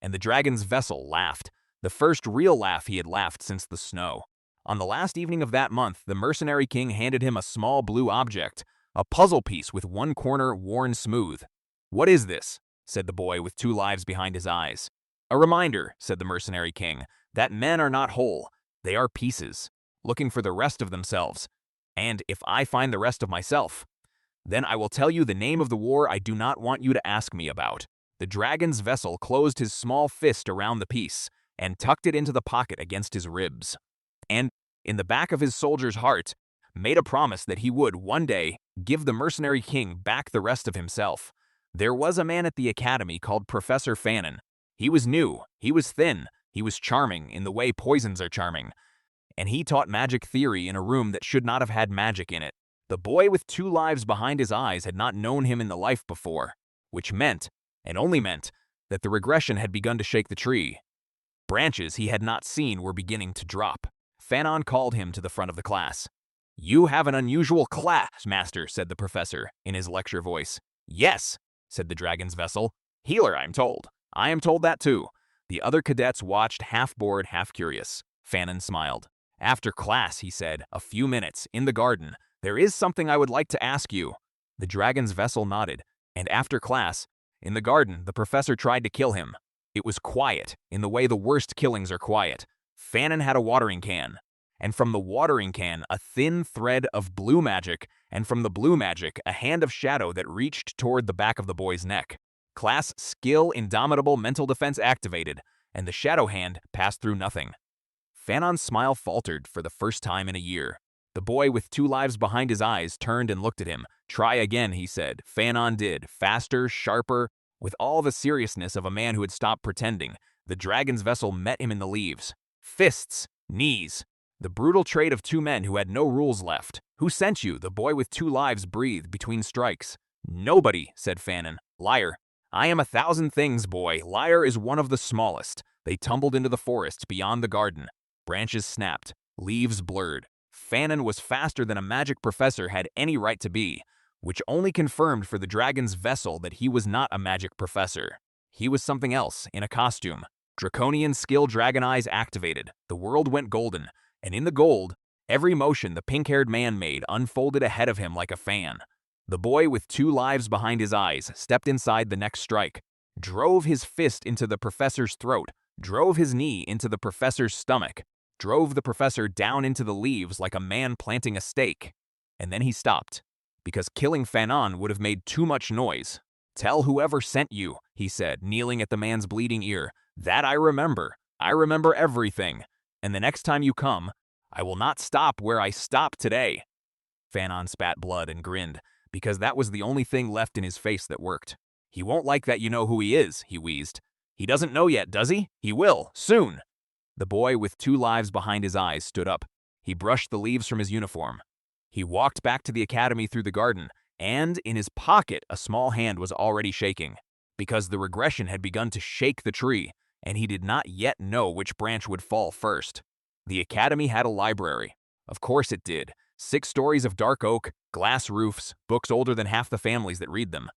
And the dragon's vessel laughed, the first real laugh he had laughed since the snow. On the last evening of that month, the mercenary king handed him a small blue object, a puzzle piece with one corner worn smooth. "What is this?" said the boy with 2 lives behind his eyes. "A reminder," said the mercenary king, "that men are not whole, they are pieces, looking for the rest of themselves. And if I find the rest of myself, then I will tell you the name of the war I do not want you to ask me about." The dragon's vessel closed his small fist around the piece and tucked it into the pocket against his ribs. And, in the back of his soldier's heart, made a promise that he would, one day, give the mercenary king back the rest of himself. There was a man at the academy called Professor Fannin. He was new, he was thin, he was charming in the way poisons are charming, and he taught magic theory in a room that should not have had magic in it. The boy with 2 lives behind his eyes had not known him in the life before, which meant, and only meant, that the regression had begun to shake the tree. Branches he had not seen were beginning to drop. Fannin called him to the front of the class. "You have an unusual class, master," said the professor, in his lecture voice. "Yes," said the dragon's vessel. "Healer, I'm told. I am told that too." The other cadets watched, half bored, half curious. Fannin smiled. "After class," he said, "a few minutes, in the garden, there is something I would like to ask you." The dragon's vessel nodded, and after class, in the garden, the professor tried to kill him. It was quiet, in the way the worst killings are quiet. Fannin had a watering can, and from the watering can, a thin thread of blue magic, and from the blue magic, a hand of shadow that reached toward the back of the boy's neck. Class skill, indomitable mental defense activated, and the shadow hand passed through nothing. Fannin's smile faltered for the first time in a year. The boy with 2 lives behind his eyes turned and looked at him. "Try again," he said. Fannin did, faster, sharper, with all the seriousness of a man who had stopped pretending. The dragon's vessel met him in the leaves. Fists, knees, the brutal trait of 2 men who had no rules left. "Who sent you?" the boy with 2 lives breathed between strikes. "Nobody," said Fannin. "Liar. I am 1,000 things, boy. Liar is one of the smallest." They tumbled into the forest beyond the garden. Branches snapped, leaves blurred. Fannin was faster than a magic professor had any right to be, which only confirmed for the dragon's vessel that he was not a magic professor. He was something else, in a costume. Draconian skill dragon eyes activated. The world went golden, and in the gold, every motion the pink-haired man made unfolded ahead of him like a fan. The boy with 2 lives behind his eyes stepped inside the next strike, drove his fist into the professor's throat, drove his knee into the professor's stomach, drove the professor down into the leaves like a man planting a stake. And then he stopped, because killing Fanon would have made too much noise. "Tell whoever sent you," he said, kneeling at the man's bleeding ear, "that I remember. I remember everything. And the next time you come, I will not stop where I stopped today." Fanon spat blood and grinned, because that was the only thing left in his face that worked. "He won't like that you know who he is," he wheezed. "He doesn't know yet, does he? He will, soon." The boy with 2 lives behind his eyes stood up. He brushed the leaves from his uniform. He walked back to the academy through the garden, and in his pocket a small hand was already shaking, because the regression had begun to shake the tree, and he did not yet know which branch would fall first. The academy had a library. Of course it did. 6 stories of dark oak, glass roofs, books older than half the families that read them.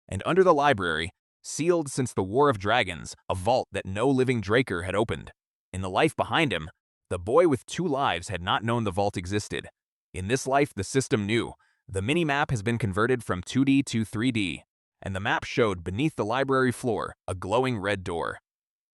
And under the library, sealed since the War of Dragons, a vault that no living Draker had opened. In the life behind him, the boy with 2 lives had not known the vault existed. In this life, the system knew. The mini-map has been converted from 2D to 3D, and the map showed beneath the library floor a glowing red door.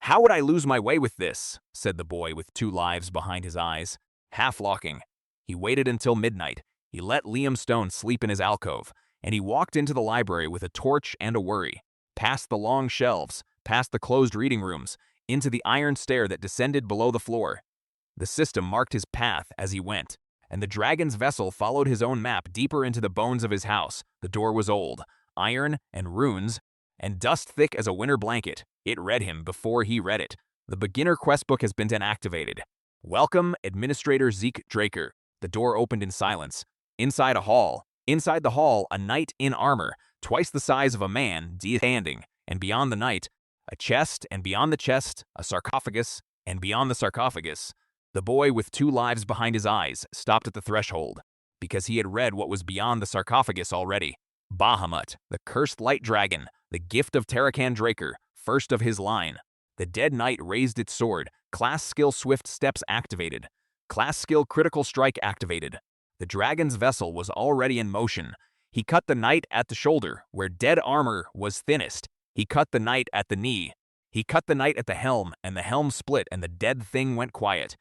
"How would I lose my way with this?" said the boy with 2 lives behind his eyes, half-locking. He waited until midnight. He let Liam Stone sleep in his alcove, and he walked into the library with a torch and a worry, past the long shelves, past the closed reading rooms, into the iron stair that descended below the floor. The system marked his path as he went, and the dragon's vessel followed his own map deeper into the bones of his house. The door was old, iron and runes, and dust thick as a winter blanket. It read him before he read it. The beginner quest book has been deactivated. "Welcome, Administrator Zeke Draker." The door opened in silence. Inside a hall. Inside the hall, a knight in armor, twice the size of a man, standing, and beyond the knight, a chest, and beyond the chest, a sarcophagus, and beyond the sarcophagus. The boy with 2 lives behind his eyes stopped at the threshold, because he had read what was beyond the sarcophagus already. Bahamut, the cursed light dragon, the gift of Tarakan Draker, first of his line. The dead knight raised its sword. Class skill swift steps activated. Class skill critical strike activated. The dragon's vessel was already in motion. He cut the knight at the shoulder, where dead armor was thinnest. He cut the knight at the knee. He cut the knight at the helm, and the helm split, and the dead thing went quiet.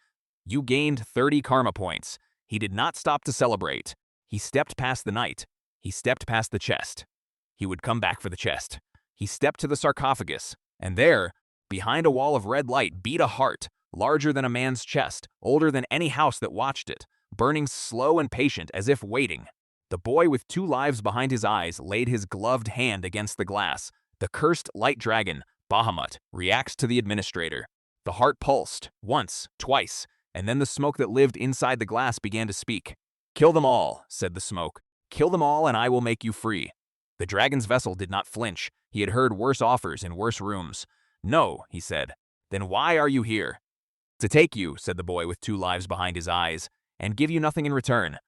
You gained 30 karma points. He did not stop to celebrate. He stepped past the knight. He stepped past the chest. He would come back for the chest. He stepped to the sarcophagus, and there, behind a wall of red light, beat a heart, larger than a man's chest, older than any house that watched it, burning slow and patient as if waiting. The boy with 2 lives behind his eyes laid his gloved hand against the glass. The cursed light dragon, Bahamut, reacts to the administrator. The heart pulsed, once, twice, and then the smoke that lived inside the glass began to speak. "Kill them all," said the smoke. "Kill them all and I will make you free." The dragon's vessel did not flinch. He had heard worse offers in worse rooms. "No," he said. "Then why are you here?" "To take you," said the boy with 2 lives behind his eyes, "and give you nothing in return."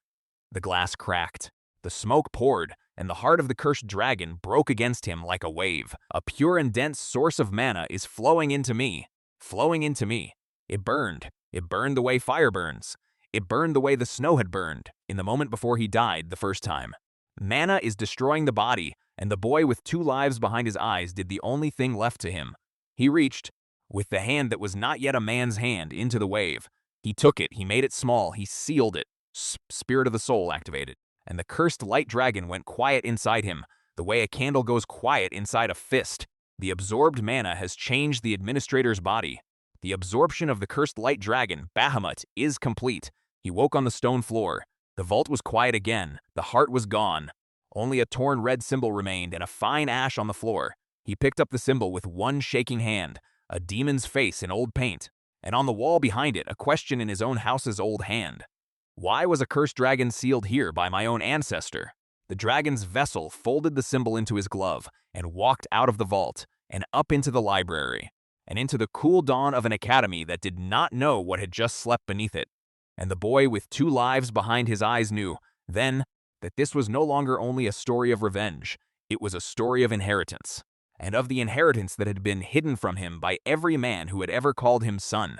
The glass cracked. The smoke poured, and the heart of the cursed dragon broke against him like a wave. "A pure and dense source of mana is flowing into me. Flowing into me." It burned. It burned the way fire burns. It burned the way the snow had burned in the moment before he died the first time. Mana is destroying the body, and the boy with 2 lives behind his eyes did the only thing left to him. He reached, with the hand that was not yet a man's hand, into the wave. He took it, he made it small, he sealed it. Spirit of the soul activated, and the cursed light dragon went quiet inside him, the way a candle goes quiet inside a fist. The absorbed mana has changed the administrator's body. The absorption of the cursed light dragon, Bahamut, is complete. He woke on the stone floor. The vault was quiet again. The heart was gone. Only a torn red symbol remained and a fine ash on the floor. He picked up the symbol with one shaking hand, a demon's face in old paint, and on the wall behind it, a question in his own house's old hand. Why was a cursed dragon sealed here by my own ancestor? The dragon's vessel folded the symbol into his glove and walked out of the vault and up into the library and into the cool dawn of an academy that did not know what had just slept beneath it. And the boy with 2 lives behind his eyes knew, then, that this was no longer only a story of revenge. It was a story of inheritance, and of the inheritance that had been hidden from him by every man who had ever called him son.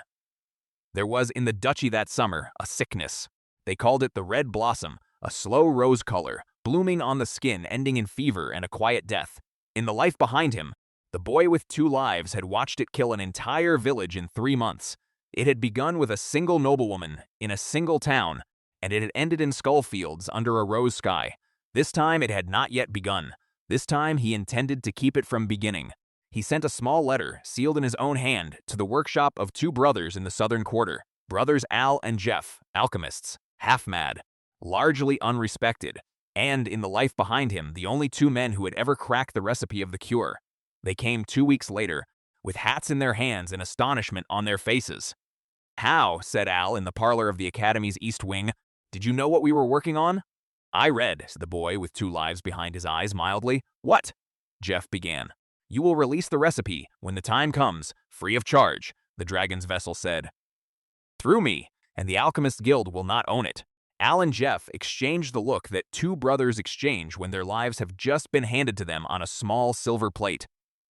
There was in the duchy that summer a sickness. They called it the red blossom, a slow rose color, blooming on the skin, ending in fever and a quiet death. In the life behind him, The boy with 2 lives had watched it kill an entire village in 3 months. It had begun with a single noblewoman in a single town, and it had ended in skull fields under a rose sky. This time it had not yet begun. This time he intended to keep it from beginning. He sent a small letter, sealed in his own hand, to the workshop of 2 brothers in the southern quarter. Brothers Al and Jeff, alchemists, half-mad, largely unrespected, and, in the life behind him, the only 2 men who had ever cracked the recipe of the cure. They came 2 weeks later, with hats in their hands and astonishment on their faces. "How?" said Al in the parlor of the Academy's East Wing. "Did you know what we were working on?" "I read," said the boy with 2 lives behind his eyes mildly. "What?" Jeff began. "You will release the recipe, when the time comes, free of charge," the dragon's vessel said. "Through me, and the Alchemist Guild will not own it." Al and Jeff exchanged the look that 2 brothers exchange when their lives have just been handed to them on a small silver plate.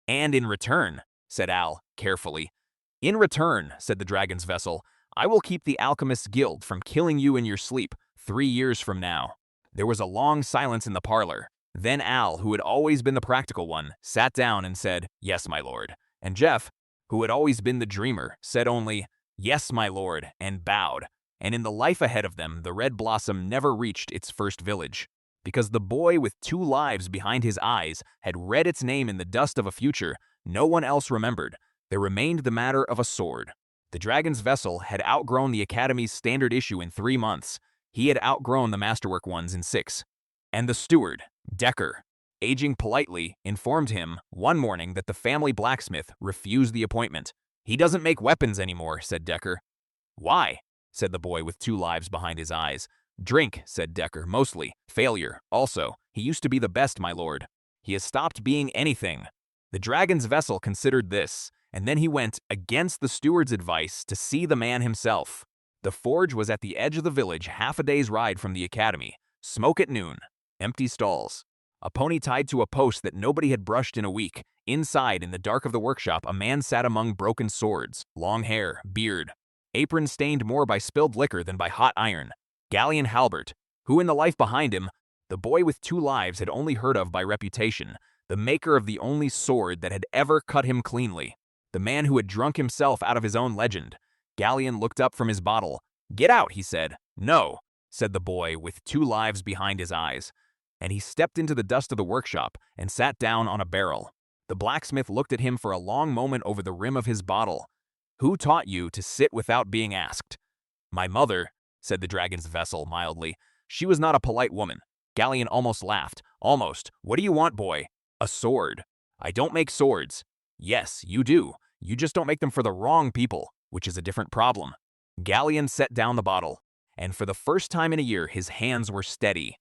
"And in return," said Al, carefully. "In return," said the dragon's vessel, "I will keep the Alchemist's Guild from killing you in your sleep 3 years from now." There was a long silence in the parlor. Then Al, who had always been the practical one, sat down and said, "Yes, my lord." And Jeff, who had always been the dreamer, said only, "Yes, my lord," and bowed. And in the life ahead of them, the red blossom never reached its first village. Because the boy with 2 lives behind his eyes had read its name in the dust of a future no one else remembered, there remained the matter of a sword. The dragon's vessel had outgrown the Academy's standard issue in 3 months. He had outgrown the masterwork ones in 6. And the steward, Decker, aging politely, informed him one morning that the family blacksmith refused the appointment. "He doesn't make weapons anymore," said Decker. "Why?" said the boy with 2 lives behind his eyes. "Drink," said Decker, "mostly. Failure, also. He used to be the best, my lord. He has stopped being anything." The dragon's vessel considered this, and then he went, against the steward's advice, to see the man himself. The forge was at the edge of the village, half a day's ride from the Academy. Smoke at noon. Empty stalls. A pony tied to a post that nobody had brushed in a week. Inside, in the dark of the workshop, a man sat among broken swords, long hair, beard, apron stained more by spilled liquor than by hot iron. Galleon Halbert, who in the life behind him, the boy with 2 lives had only heard of by reputation, the maker of the only sword that had ever cut him cleanly, the man who had drunk himself out of his own legend. Galleon looked up from his bottle. "Get out," he said. "No," said the boy with 2 lives behind his eyes. And he stepped into the dust of the workshop and sat down on a barrel. The blacksmith looked at him for a long moment over the rim of his bottle. "Who taught you to sit without being asked?" "My mother," said the dragon's vessel mildly. "She was not a polite woman." Galleon almost laughed. "Almost. What do you want, boy?" "A sword." "I don't make swords." "Yes, you do. You just don't make them for the wrong people, which is a different problem." Galleon set down the bottle, and for the first time in a year his hands were steady.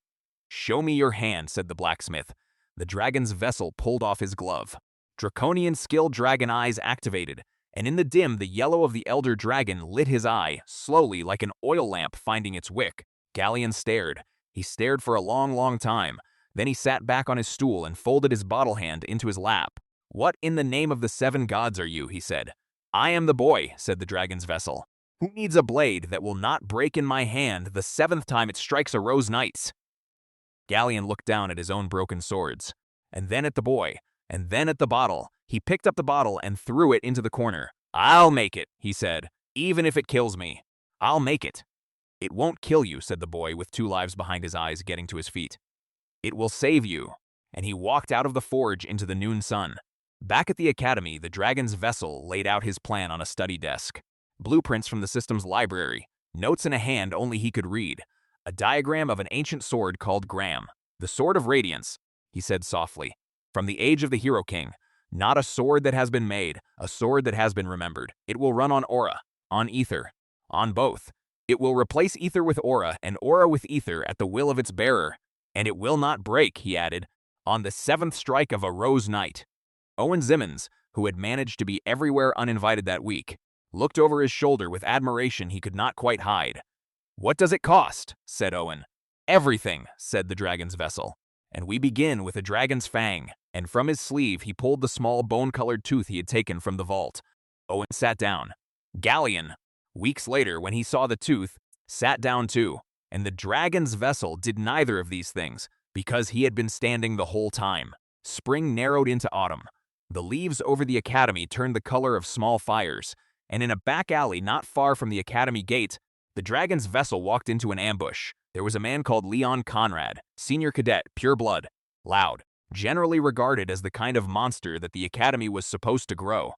"Show me your hand," said the blacksmith. The dragon's vessel pulled off his glove. Draconian skill dragon eyes activated, and in the dim the yellow of the elder dragon lit his eye, slowly like an oil lamp finding its wick. Galleon stared. He stared for a long, long time. Then he sat back on his stool and folded his bottle hand into his lap. "What in the name of the 7 gods are you?" he said. "I am the boy," said the dragon's vessel. "Who needs a blade that will not break in my hand the 7th time it strikes a rose knight's?" Galleon looked down at his own broken swords, and then at the boy, and then at the bottle. He picked up the bottle and threw it into the corner. "I'll make it," he said, "even if it kills me. I'll make it." "It won't kill you," said the boy with 2 lives behind his eyes, getting to his feet. "It will save you." And he walked out of the forge into the noon sun. Back at the Academy, the dragon's vessel laid out his plan on a study desk. Blueprints from the system's library, notes in a hand only he could read, a diagram of an ancient sword called Graham. "The Sword of Radiance," he said softly, "from the age of the Hero King. Not a sword that has been made, a sword that has been remembered. It will run on aura, on ether, on both. It will replace ether with aura and aura with ether at the will of its bearer. And it will not break," he added, "on the 7th strike of a rose knight." Owen Zimmons, who had managed to be everywhere uninvited that week, looked over his shoulder with admiration he could not quite hide. "What does it cost?" said Owen. "Everything," said the dragon's vessel. "And we begin with a dragon's fang." And from his sleeve he pulled the small bone-colored tooth he had taken from the vault. Owen sat down. Galleon, weeks later when he saw the tooth, sat down too. And the dragon's vessel did neither of these things, because he had been standing the whole time. Spring narrowed into autumn. The leaves over the academy turned the color of small fires, and in a back alley not far from the academy gate, the dragon's vessel walked into an ambush. There was a man called Leon Conrad, senior cadet, pure blood, loud, generally regarded as the kind of monster that the academy was supposed to grow.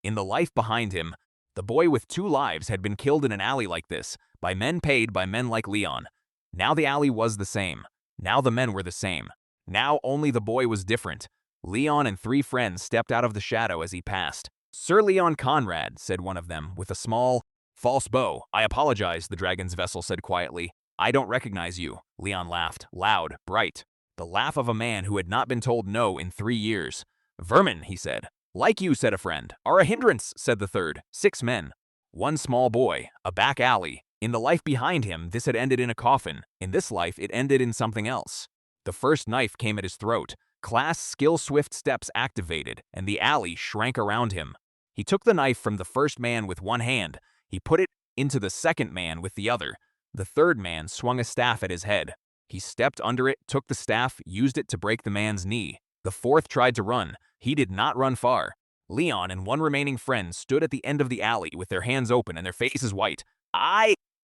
In the life behind him, the boy with 2 lives had been killed in an alley like this, by men paid by men like Leon. Now the alley was the same. Now the men were the same. Now only the boy was different. Leon and 3 friends stepped out of the shadow as he passed. "Sir Leon Conrad," said one of them, with a small, false bow. "I apologize," the dragon's vessel said quietly. "I don't recognize you." Leon laughed, loud, bright. The laugh of a man who had not been told no in 3 years. "Vermin," he said. "Like you," said a friend. "Are a hindrance," said the third. 6 men. 1 small boy. A back alley. In the life behind him, this had ended in a coffin. In this life, it ended in something else. The first knife came at his throat. Class skill swift steps activated, and the alley shrank around him. He took the knife from the first man with 1 hand. He put it into the second man with the other. The third man swung a staff at his head. He stepped under it, took the staff, used it to break the man's knee. The fourth tried to run. He did not run far. Leon and 1 remaining friend stood at the end of the alley with their hands open and their faces white.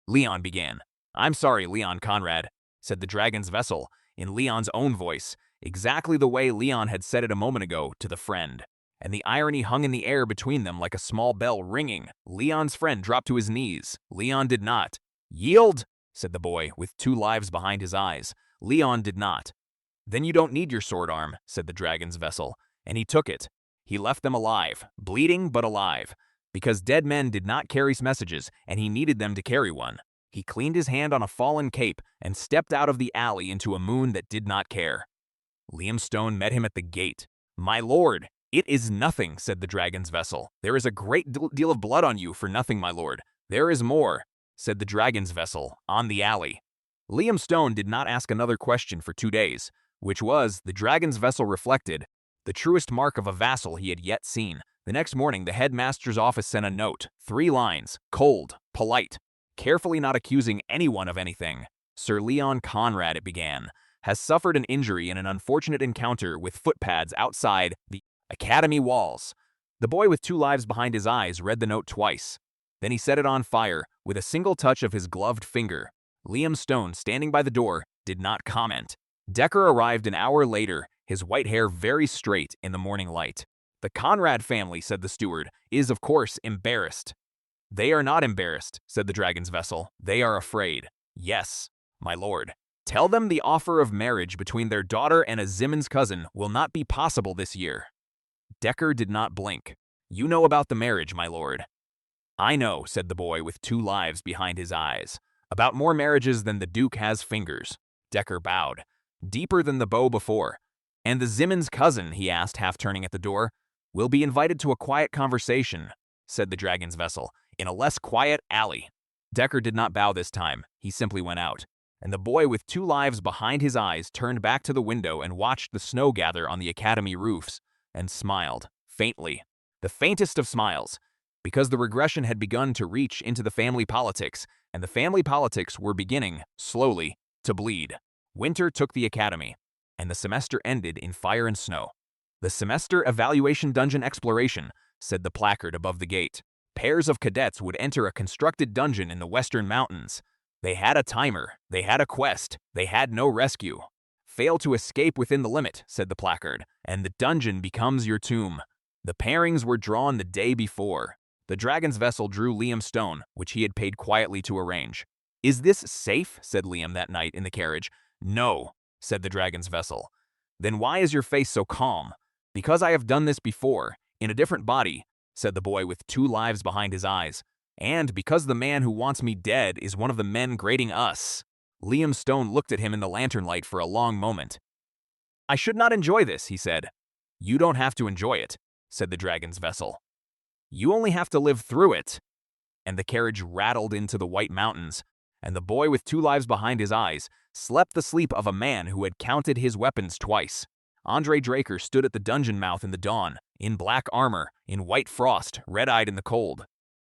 Leon began. "I'm sorry, Leon Conrad," said the dragon's vessel, in Leon's own voice, exactly the way Leon had said it a moment ago to the friend. And the irony hung in the air between them like a small bell ringing. Leon's friend dropped to his knees. Leon did not. "Yield," said the boy, with 2 lives behind his eyes. Leon did not. "Then you don't need your sword arm," said the dragon's vessel, and he took it. He left them alive, bleeding but alive, because dead men did not carry messages, and he needed them to carry one. He cleaned his hand on a fallen cape and stepped out of the alley into a moon that did not care. Liam Stone met him at the gate. "My lord, it is nothing," said the dragon's vessel. "There is a great deal of blood on you for nothing, my lord." "There is more," said the dragon's vessel, "on the alley." Liam Stone did not ask another question for 2 days, which was, the dragon's vessel reflected, the truest mark of a vassal he had yet seen. The next morning, the headmaster's office sent a note, 3 lines, cold, polite, carefully not accusing anyone of anything. "Sir Leon Conrad," it began, "has suffered an injury in an unfortunate encounter with footpads outside the academy walls." The boy with 2 lives behind his eyes read the note twice. Then he set it on fire with a single touch of his gloved finger. Liam Stone, standing by the door, did not comment. Decker arrived an hour later, his white hair very straight in the morning light. "The Conrad family," said the steward, "is, of course, embarrassed." "They are not embarrassed," said the dragon's vessel. "They are afraid." "Yes, my lord. Tell them the offer of marriage between their daughter and a Zimmons cousin will not be possible this year." Decker did not blink. "You know about the marriage, my lord." "I know," said the boy with 2 lives behind his eyes. "About more marriages than the Duke has fingers." Decker bowed. "Deeper than the bow before." "And the Zimmons cousin," he asked, half turning at the door. "Will be invited to a quiet conversation," said the dragon's vessel, "in a less quiet alley." Decker did not bow this time. He simply went out. And the boy with 2 lives behind his eyes turned back to the window and watched the snow gather on the academy roofs, and smiled, faintly. The faintest of smiles, because the regression had begun to reach into the family politics, and the family politics were beginning, slowly, to bleed. Winter took the academy, and the semester ended in fire and snow. "The semester evaluation dungeon exploration," said the placard above the gate. Pairs of cadets would enter a constructed dungeon in the western mountains. They had a timer, they had a quest, they had no rescue. "Fail to escape within the limit," said the placard, "and the dungeon becomes your tomb." The pairings were drawn the day before. The dragon's vessel drew Liam Stone, which he had paid quietly to arrange. "Is this safe?" said Liam that night in the carriage. "No," said the dragon's vessel. "Then why is your face so calm?" "Because I have done this before, in a different body," said the boy with 2 lives behind his eyes. "And because the man who wants me dead is one of the men grading us." Liam Stone looked at him in the lantern light for a long moment. "I should not enjoy this," he said. "You don't have to enjoy it," said the dragon's vessel. "You only have to live through it." And the carriage rattled into the White Mountains, and the boy with 2 lives behind his eyes slept the sleep of a man who had counted his weapons twice. Andre Draker stood at the dungeon mouth in the dawn, in black armor, in white frost, red-eyed in the cold.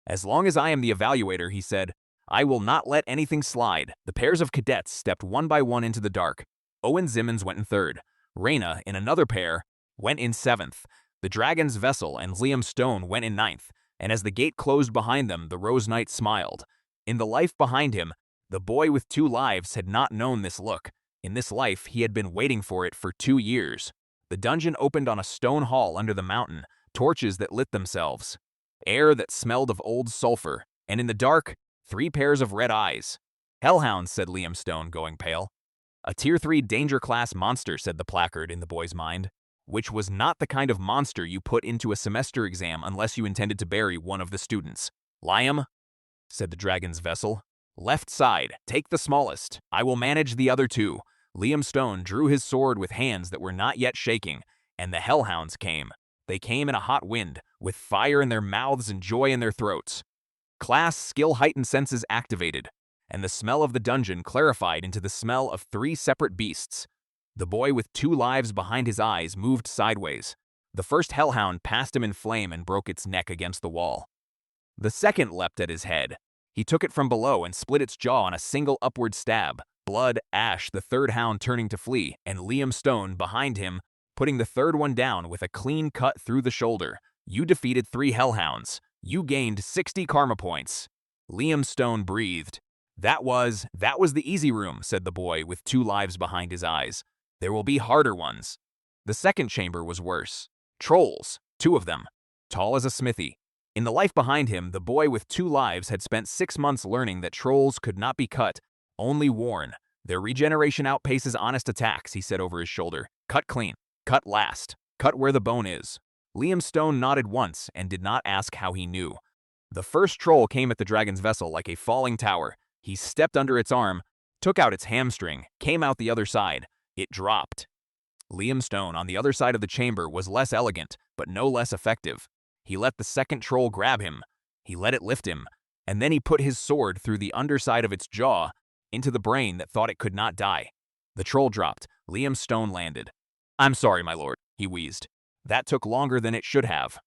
"As long as I am the evaluator," he said, "I will not let anything slide." The pairs of cadets stepped one by one into the dark. Owen Zimmons went in 3rd. Raina, in another pair, went in 7th. The dragon's vessel and Liam Stone went in ninth, and as the gate closed behind them, the Rose Knight smiled. In the life behind him, the boy with 2 lives had not known this look. In this life, he had been waiting for it for 2 years. The dungeon opened on a stone hall under the mountain, torches that lit themselves, air that smelled of old sulfur, and in the dark, 3 pairs of red eyes. "Hellhounds," said Liam Stone, going pale. "A Tier 3 danger class monster," said the placard in the boy's mind, which was not the kind of monster you put into a semester exam unless you intended to bury one of the students. "Liam," said the dragon's vessel. "Left side, take the smallest. I will manage the other 2. Liam Stone drew his sword with hands that were not yet shaking, and the hellhounds came. They came in a hot wind, with fire in their mouths and joy in their throats. Class skill heightened senses activated, and the smell of the dungeon clarified into the smell of 3 separate beasts. The boy with 2 lives behind his eyes moved sideways. The first hellhound passed him in flame and broke its neck against the wall. The second leapt at his head. He took it from below and split its jaw on a single upward stab. Blood, ash, the third hound turning to flee, and Liam Stone behind him, putting the third one down with a clean cut through the shoulder. You defeated 3 hellhounds. You gained 60 karma points. Liam Stone breathed. That was the easy room," said the boy with 2 lives behind his eyes. "There will be harder ones." The second chamber was worse. Trolls, 2 of them, tall as a smithy. In the life behind him, the boy with 2 lives had spent 6 months learning that trolls could not be cut, only worn. "Their regeneration outpaces honest attacks," he said over his shoulder. "Cut clean. Cut last. Cut where the bone is." Liam Stone nodded once and did not ask how he knew. The first troll came at the dragon's vessel like a falling tower. He stepped under its arm, took out its hamstring, came out the other side. It dropped. Liam Stone on the other side of the chamber was less elegant, but no less effective. He let the second troll grab him. He let it lift him, and then he put his sword through the underside of its jaw into the brain that thought it could not die. The troll dropped. Liam Stone landed. "I'm sorry, my lord," he wheezed. "That took longer than it should have."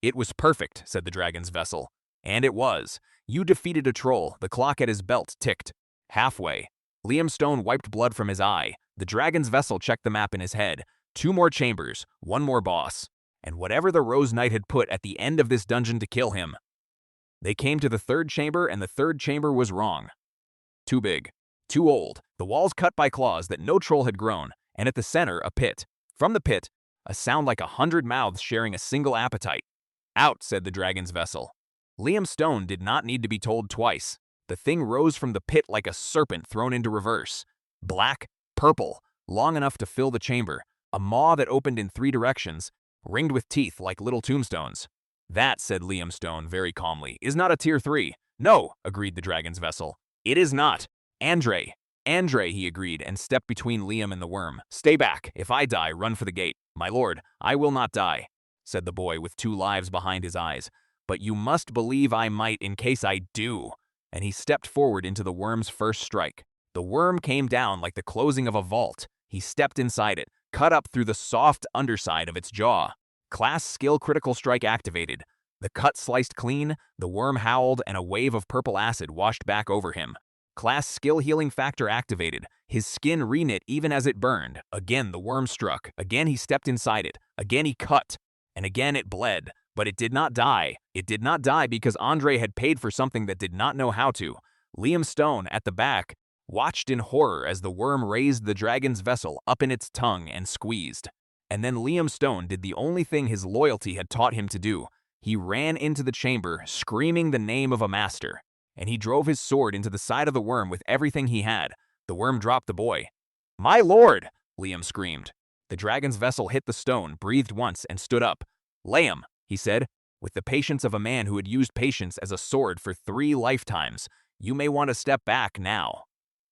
"It was perfect," said the dragon's vessel. "And it was. You defeated a troll." The clock at his belt ticked. Halfway. Liam Stone wiped blood from his eye. The dragon's vessel checked the map in his head. 2 more chambers, 1 more boss, and whatever the Rose Knight had put at the end of this dungeon to kill him. They came to the 3rd chamber, and the 3rd chamber was wrong. Too big. Too old. The walls cut by claws that no troll had grown, and at the center, a pit. From the pit, a sound like 100 mouths sharing a single appetite. "Out," said the dragon's vessel. Liam Stone did not need to be told twice. The thing rose from the pit like a serpent thrown into reverse. Black, purple, long enough to fill the chamber. A maw that opened in 3 directions, ringed with teeth like little tombstones. "That," said Liam Stone very calmly, "is not a Tier 3. "No," agreed the dragon's vessel. "It is not. Andre." "Andre," he agreed, and stepped between Liam and the worm. "Stay back. If I die, run for the gate." "My lord, I will not die," said the boy with 2 lives behind his eyes. "But you must believe I might in case I do." And he stepped forward into the worm's first strike. The worm came down like the closing of a vault. He stepped inside it, cut up through the soft underside of its jaw. Class skill critical strike activated. The cut sliced clean, the worm howled, and a wave of purple acid washed back over him. Class skill healing factor activated. His skin reknit even as it burned. Again the worm struck. Again he stepped inside it. Again he cut. And again it bled. But it did not die. It did not die because Andre had paid for something that did not know how to. Liam Stone, at the back, watched in horror as the worm raised the dragon's vessel up in its tongue and squeezed. And then Liam Stone did the only thing his loyalty had taught him to do. He ran into the chamber, screaming the name of a master. And he drove his sword into the side of the worm with everything he had. The worm dropped the boy. "My lord!" Liam screamed. The dragon's vessel hit the stone, breathed once, and stood up. "Liam," he said, with the patience of a man who had used patience as a sword for 3 lifetimes. "You may want to step back now."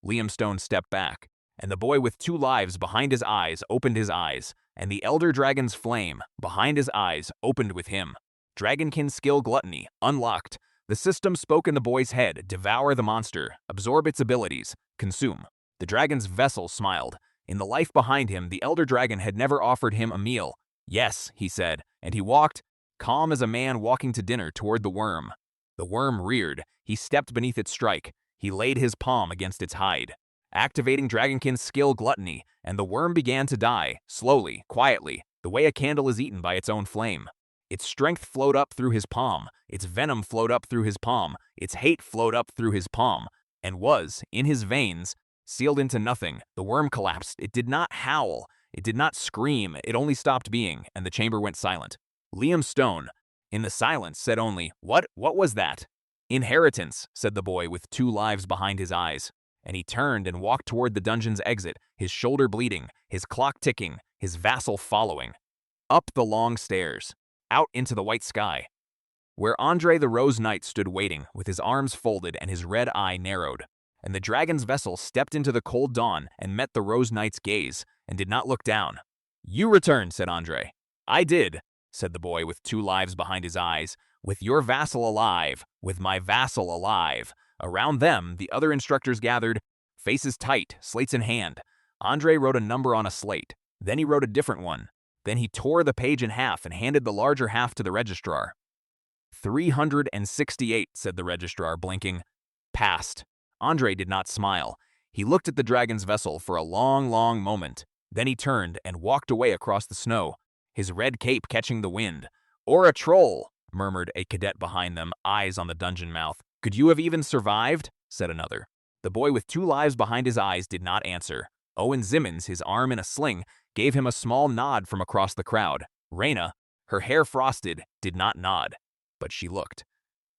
Liam Stone stepped back, and the boy with 2 lives behind his eyes opened his eyes, and the elder dragon's flame, behind his eyes, opened with him. Dragonkin skill gluttony, unlocked. The system spoke in the boy's head: devour the monster, absorb its abilities, consume. The dragon's vessel smiled. In the life behind him, the elder dragon had never offered him a meal. "Yes," he said, and he walked, calm as a man walking to dinner, toward the worm. The worm reared. He stepped beneath its strike. He laid his palm against its hide, activating Dragonkin's skill gluttony, and the worm began to die, slowly, quietly. the way a candle is eaten by its own flame. Its strength flowed up through his palm, its venom flowed up through his palm, its hate flowed up through his palm, and was, in his veins, sealed into nothing. The worm collapsed. It did not howl. It did not scream. It only stopped being, and the chamber went silent. Liam Stone, in the silence, said only, What was that?" "Inheritance," said the boy with 2 lives behind his eyes. And he turned and walked toward the dungeon's exit, his shoulder bleeding, his clock ticking, his vassal following. Up the long stairs, out into the white sky, where Andre the Rose Knight stood waiting, with his arms folded and his red eye narrowed. And the dragon's vessel stepped into the cold dawn and met the Rose Knight's gaze, and did not look down. "You returned," said Andre. "I did," said the boy with 2 lives behind his eyes. "With your vassal alive, with my vassal alive." Around them, the other instructors gathered, faces tight, slates in hand. Andre wrote a number on a slate. Then he wrote a different one. Then he tore the page in half and handed the larger half to the registrar. 368, said the registrar, blinking. Passed. Andre did not smile. He looked at the dragon's vessel for a long, long moment. Then he turned and walked away across the snow, his red cape catching the wind. "Or a troll," murmured a cadet behind them, eyes on the dungeon mouth. "Could you have even survived?" said another. The boy with 2 lives behind his eyes did not answer. Owen Zimmons, his arm in a sling, gave him a small nod from across the crowd. Raina, her hair frosted, did not nod, but she looked.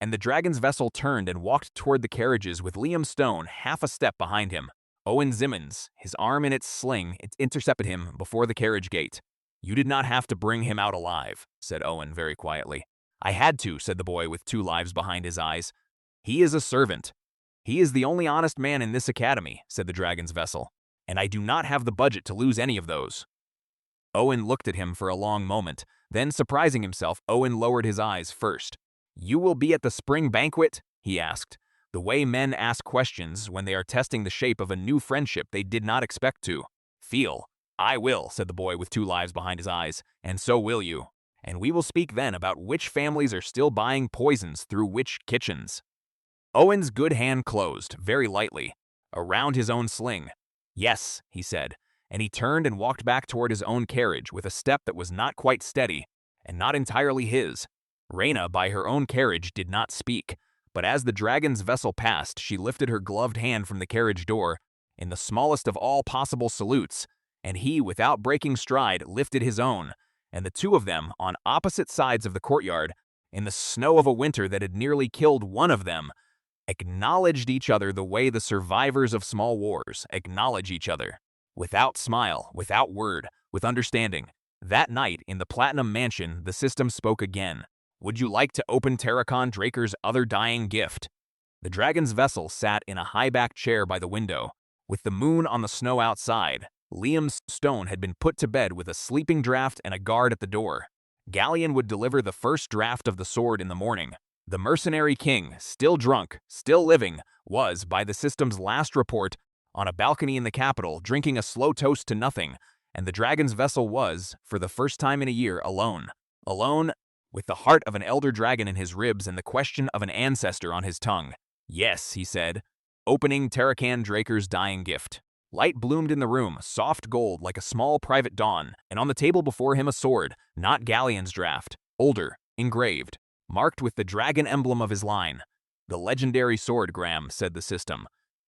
And the dragon's vessel turned and walked toward the carriages with Liam Stone half a step behind him. Owen Zimmons, his arm in its sling, intercepted him before the carriage gate. "You did not have to bring him out alive," said Owen very quietly. "I had to," said the boy with 2 lives behind his eyes. "He is a servant." "He is the only honest man in this academy," said the dragon's vessel, "and I do not have the budget to lose any of those." Owen looked at him for a long moment. Then, surprising himself, Owen lowered his eyes first. "You will be at the spring banquet?" he asked, the way men ask questions when they are testing the shape of a new friendship they did not expect to feel. "I will," said the boy with 2 lives behind his eyes, "and so will you. And we will speak then about which families are still buying poisons through which kitchens." Owen's good hand closed, very lightly, around his own sling. "Yes," he said, and he turned and walked back toward his own carriage with a step that was not quite steady, and not entirely his. Raina, by her own carriage, did not speak, but as the dragon's vessel passed, she lifted her gloved hand from the carriage door, in the smallest of all possible salutes, and he, without breaking stride, lifted his own, and the 2 of them, on opposite sides of the courtyard, in the snow of a winter that had nearly killed one of them, acknowledged each other the way the survivors of small wars acknowledge each other. Without smile, without word, with understanding. That night, in the Platinum Mansion, the system spoke again. "Would you like to open Terracon Draker's other dying gift?" The dragon's vessel sat in a high-backed chair by the window. With the moon on the snow outside, Liam Stone had been put to bed with a sleeping draft and a guard at the door. Galleon would deliver the first draft of the sword in the morning. The mercenary king, still drunk, still living, was, by the system's last report, on a balcony in the capital, drinking a slow toast to nothing, and the dragon's vessel was, for the first time in a year, alone. Alone, with the heart of an elder dragon in his ribs and the question of an ancestor on his tongue. "Yes," he said, opening Terracan Draker's dying gift. Light bloomed in the room, soft gold like a small private dawn, and on the table before him a sword, not Galleon's draft, older, engraved, marked with the dragon emblem of his line. "The legendary sword, Graham," said the system.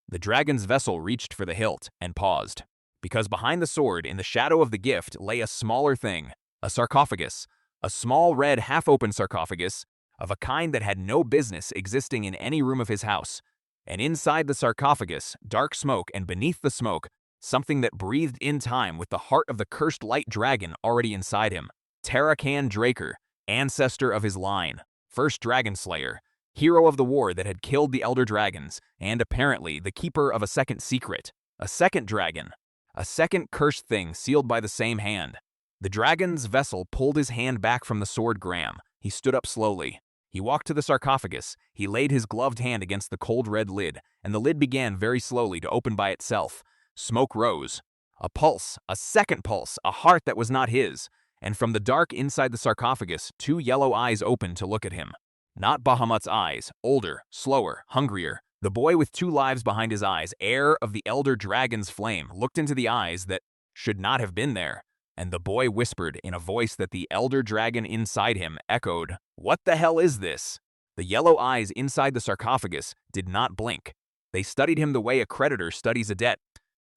The dragon's vessel reached for the hilt and paused, because behind the sword, in the shadow of the gift, lay a smaller thing, a sarcophagus, a small red half-open sarcophagus of a kind that had no business existing in any room of his house. And inside the sarcophagus, dark smoke, and beneath the smoke, something that breathed in time with the heart of the cursed light dragon already inside him. Terracan Draker, ancestor of his line, first dragon slayer, hero of the war that had killed the elder dragons, and apparently the keeper of a second secret, a second dragon, a second cursed thing sealed by the same hand. The dragon's vessel pulled his hand back from the sword Graham. He stood up slowly. He walked to the sarcophagus. He laid his gloved hand against the cold red lid, and the lid began very slowly to open by itself. Smoke rose. A pulse, a second pulse, a heart that was not his, and from the dark inside the sarcophagus, 2 yellow eyes opened to look at him. Not Bahamut's eyes, older, slower, hungrier. The boy with 2 lives behind his eyes, heir of the elder dragon's flame, looked into the eyes that should not have been there. And the boy whispered in a voice that the elder dragon inside him echoed, "What the hell is this?" The yellow eyes inside the sarcophagus did not blink. They studied him the way a creditor studies a debt.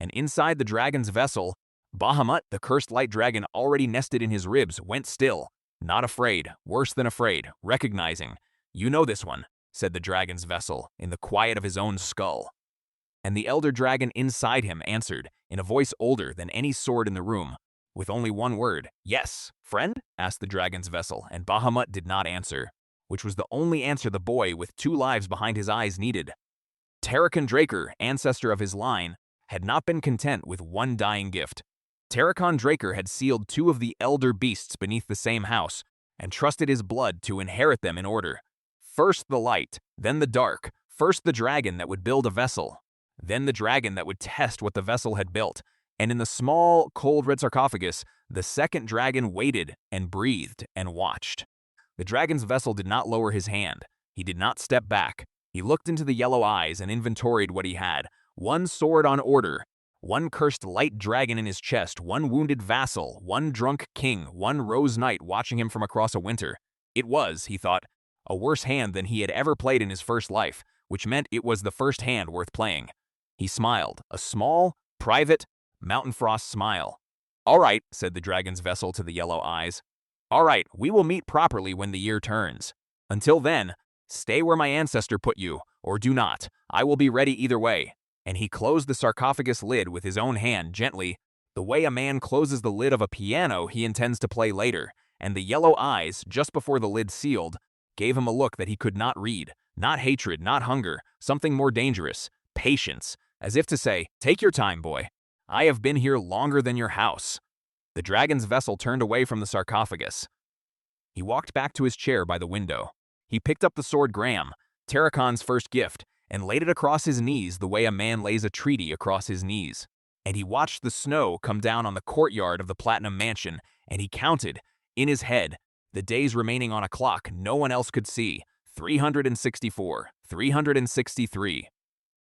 And inside the dragon's vessel, Bahamut, the cursed light dragon already nested in his ribs, went still, not afraid, worse than afraid, recognizing, "You know this one," said the dragon's vessel in the quiet of his own skull. And the elder dragon inside him answered, in a voice older than any sword in the room, with only one word, "Yes, friend?" asked the dragon's vessel, and Bahamut did not answer, which was the only answer the boy with 2 lives behind his eyes needed. Tarakan Draker, ancestor of his line, had not been content with one dying gift. Tarakan Draker had sealed 2 of the elder beasts beneath the same house, and trusted his blood to inherit them in order. First the light, then the dark, first the dragon that would build a vessel, then the dragon that would test what the vessel had built, and in the small, cold red sarcophagus, the second dragon waited and breathed and watched. The dragon's vessel did not lower his hand. He did not step back. He looked into the yellow eyes and inventoried what he had. 1 sword on order, 1 cursed light dragon in his chest, 1 wounded vassal, 1 drunk king, 1 rose knight watching him from across a winter. It was, he thought, a worse hand than he had ever played in his first life, which meant it was the first hand worth playing. He smiled, a small, private, Mountain Frost smile. "All right," said the dragon's vessel to the yellow eyes. "All right, we will meet properly when the year turns. Until then, stay where my ancestor put you, or do not. I will be ready either way." And he closed the sarcophagus lid with his own hand gently, the way a man closes the lid of a piano he intends to play later, and the yellow eyes, just before the lid sealed, gave him a look that he could not read. Not hatred, not hunger, something more dangerous, patience, as if to say, "Take your time, boy. I have been here longer than your house." The dragon's vessel turned away from the sarcophagus. He walked back to his chair by the window. He picked up the sword Graham, Tarakan's first gift, and laid it across his knees the way a man lays a treaty across his knees. And he watched the snow come down on the courtyard of the Platinum Mansion, and he counted, in his head, the days remaining on a clock no one else could see. 364, 363.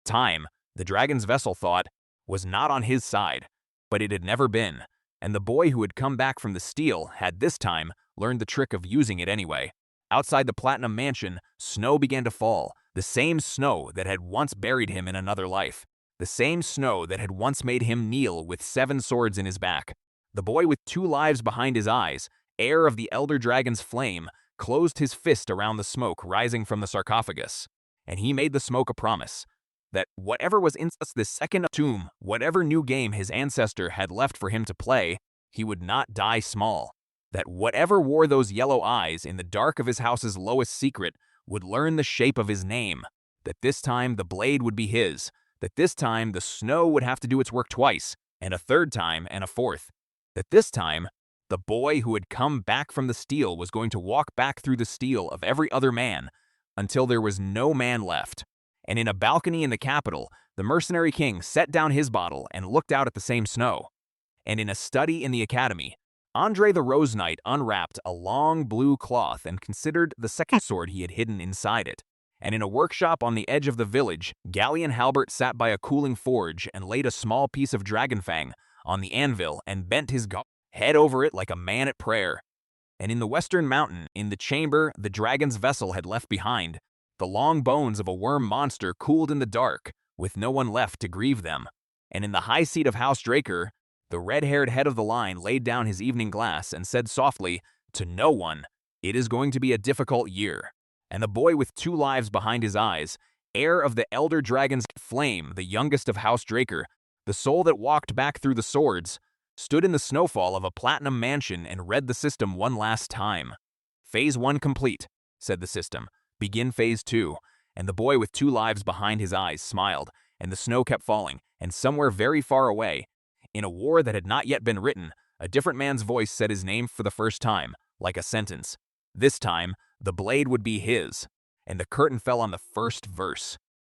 Time, the dragon's vessel thought, was not on his side, but it had never been, and the boy who had come back from the steel had this time learned the trick of using it anyway. Outside the Platinum Mansion, snow began to fall, the same snow that had once buried him in another life, the same snow that had once made him kneel with 7 swords in his back. The boy with 2 lives behind his eyes, heir of the elder dragon's flame, closed his fist around the smoke rising from the sarcophagus, and he made the smoke a promise that whatever was in this second tomb, whatever new game his ancestor had left for him to play, he would not die small. That whatever wore those yellow eyes in the dark of his house's lowest secret would learn the shape of his name. That this time the blade would be his. That this time the snow would have to do its work twice, and a third time, and a fourth. That this time, the boy who had come back from the steel was going to walk back through the steel of every other man until there was no man left. And in a balcony in the capital, the mercenary king set down his bottle and looked out at the same snow. And in a study in the academy, Andre the Rose Knight unwrapped a long blue cloth and considered the second sword he had hidden inside it. And in a workshop on the edge of the village, Galleon Halbert sat by a cooling forge and laid a small piece of dragonfang on the anvil and bent his head over it like a man at prayer. And in the western mountain, in the chamber the dragon's vessel had left behind, the long bones of a worm monster cooled in the dark, with no one left to grieve them. And in the high seat of House Draker, the red-haired head of the line laid down his evening glass and said softly, to no one, "It is going to be a difficult year." And the boy with 2 lives behind his eyes, heir of the elder dragon's flame, the youngest of House Draker, the soul that walked back through the swords, stood in the snowfall of a Platinum Mansion and read the system one last time. "Phase 1 complete," said the system. "Begin Phase 2, and the boy with 2 lives behind his eyes smiled, and the snow kept falling, and somewhere very far away, in a war that had not yet been written, a different man's voice said his name for the first time, like a sentence. This time, the blade would be his, and the curtain fell on the first verse.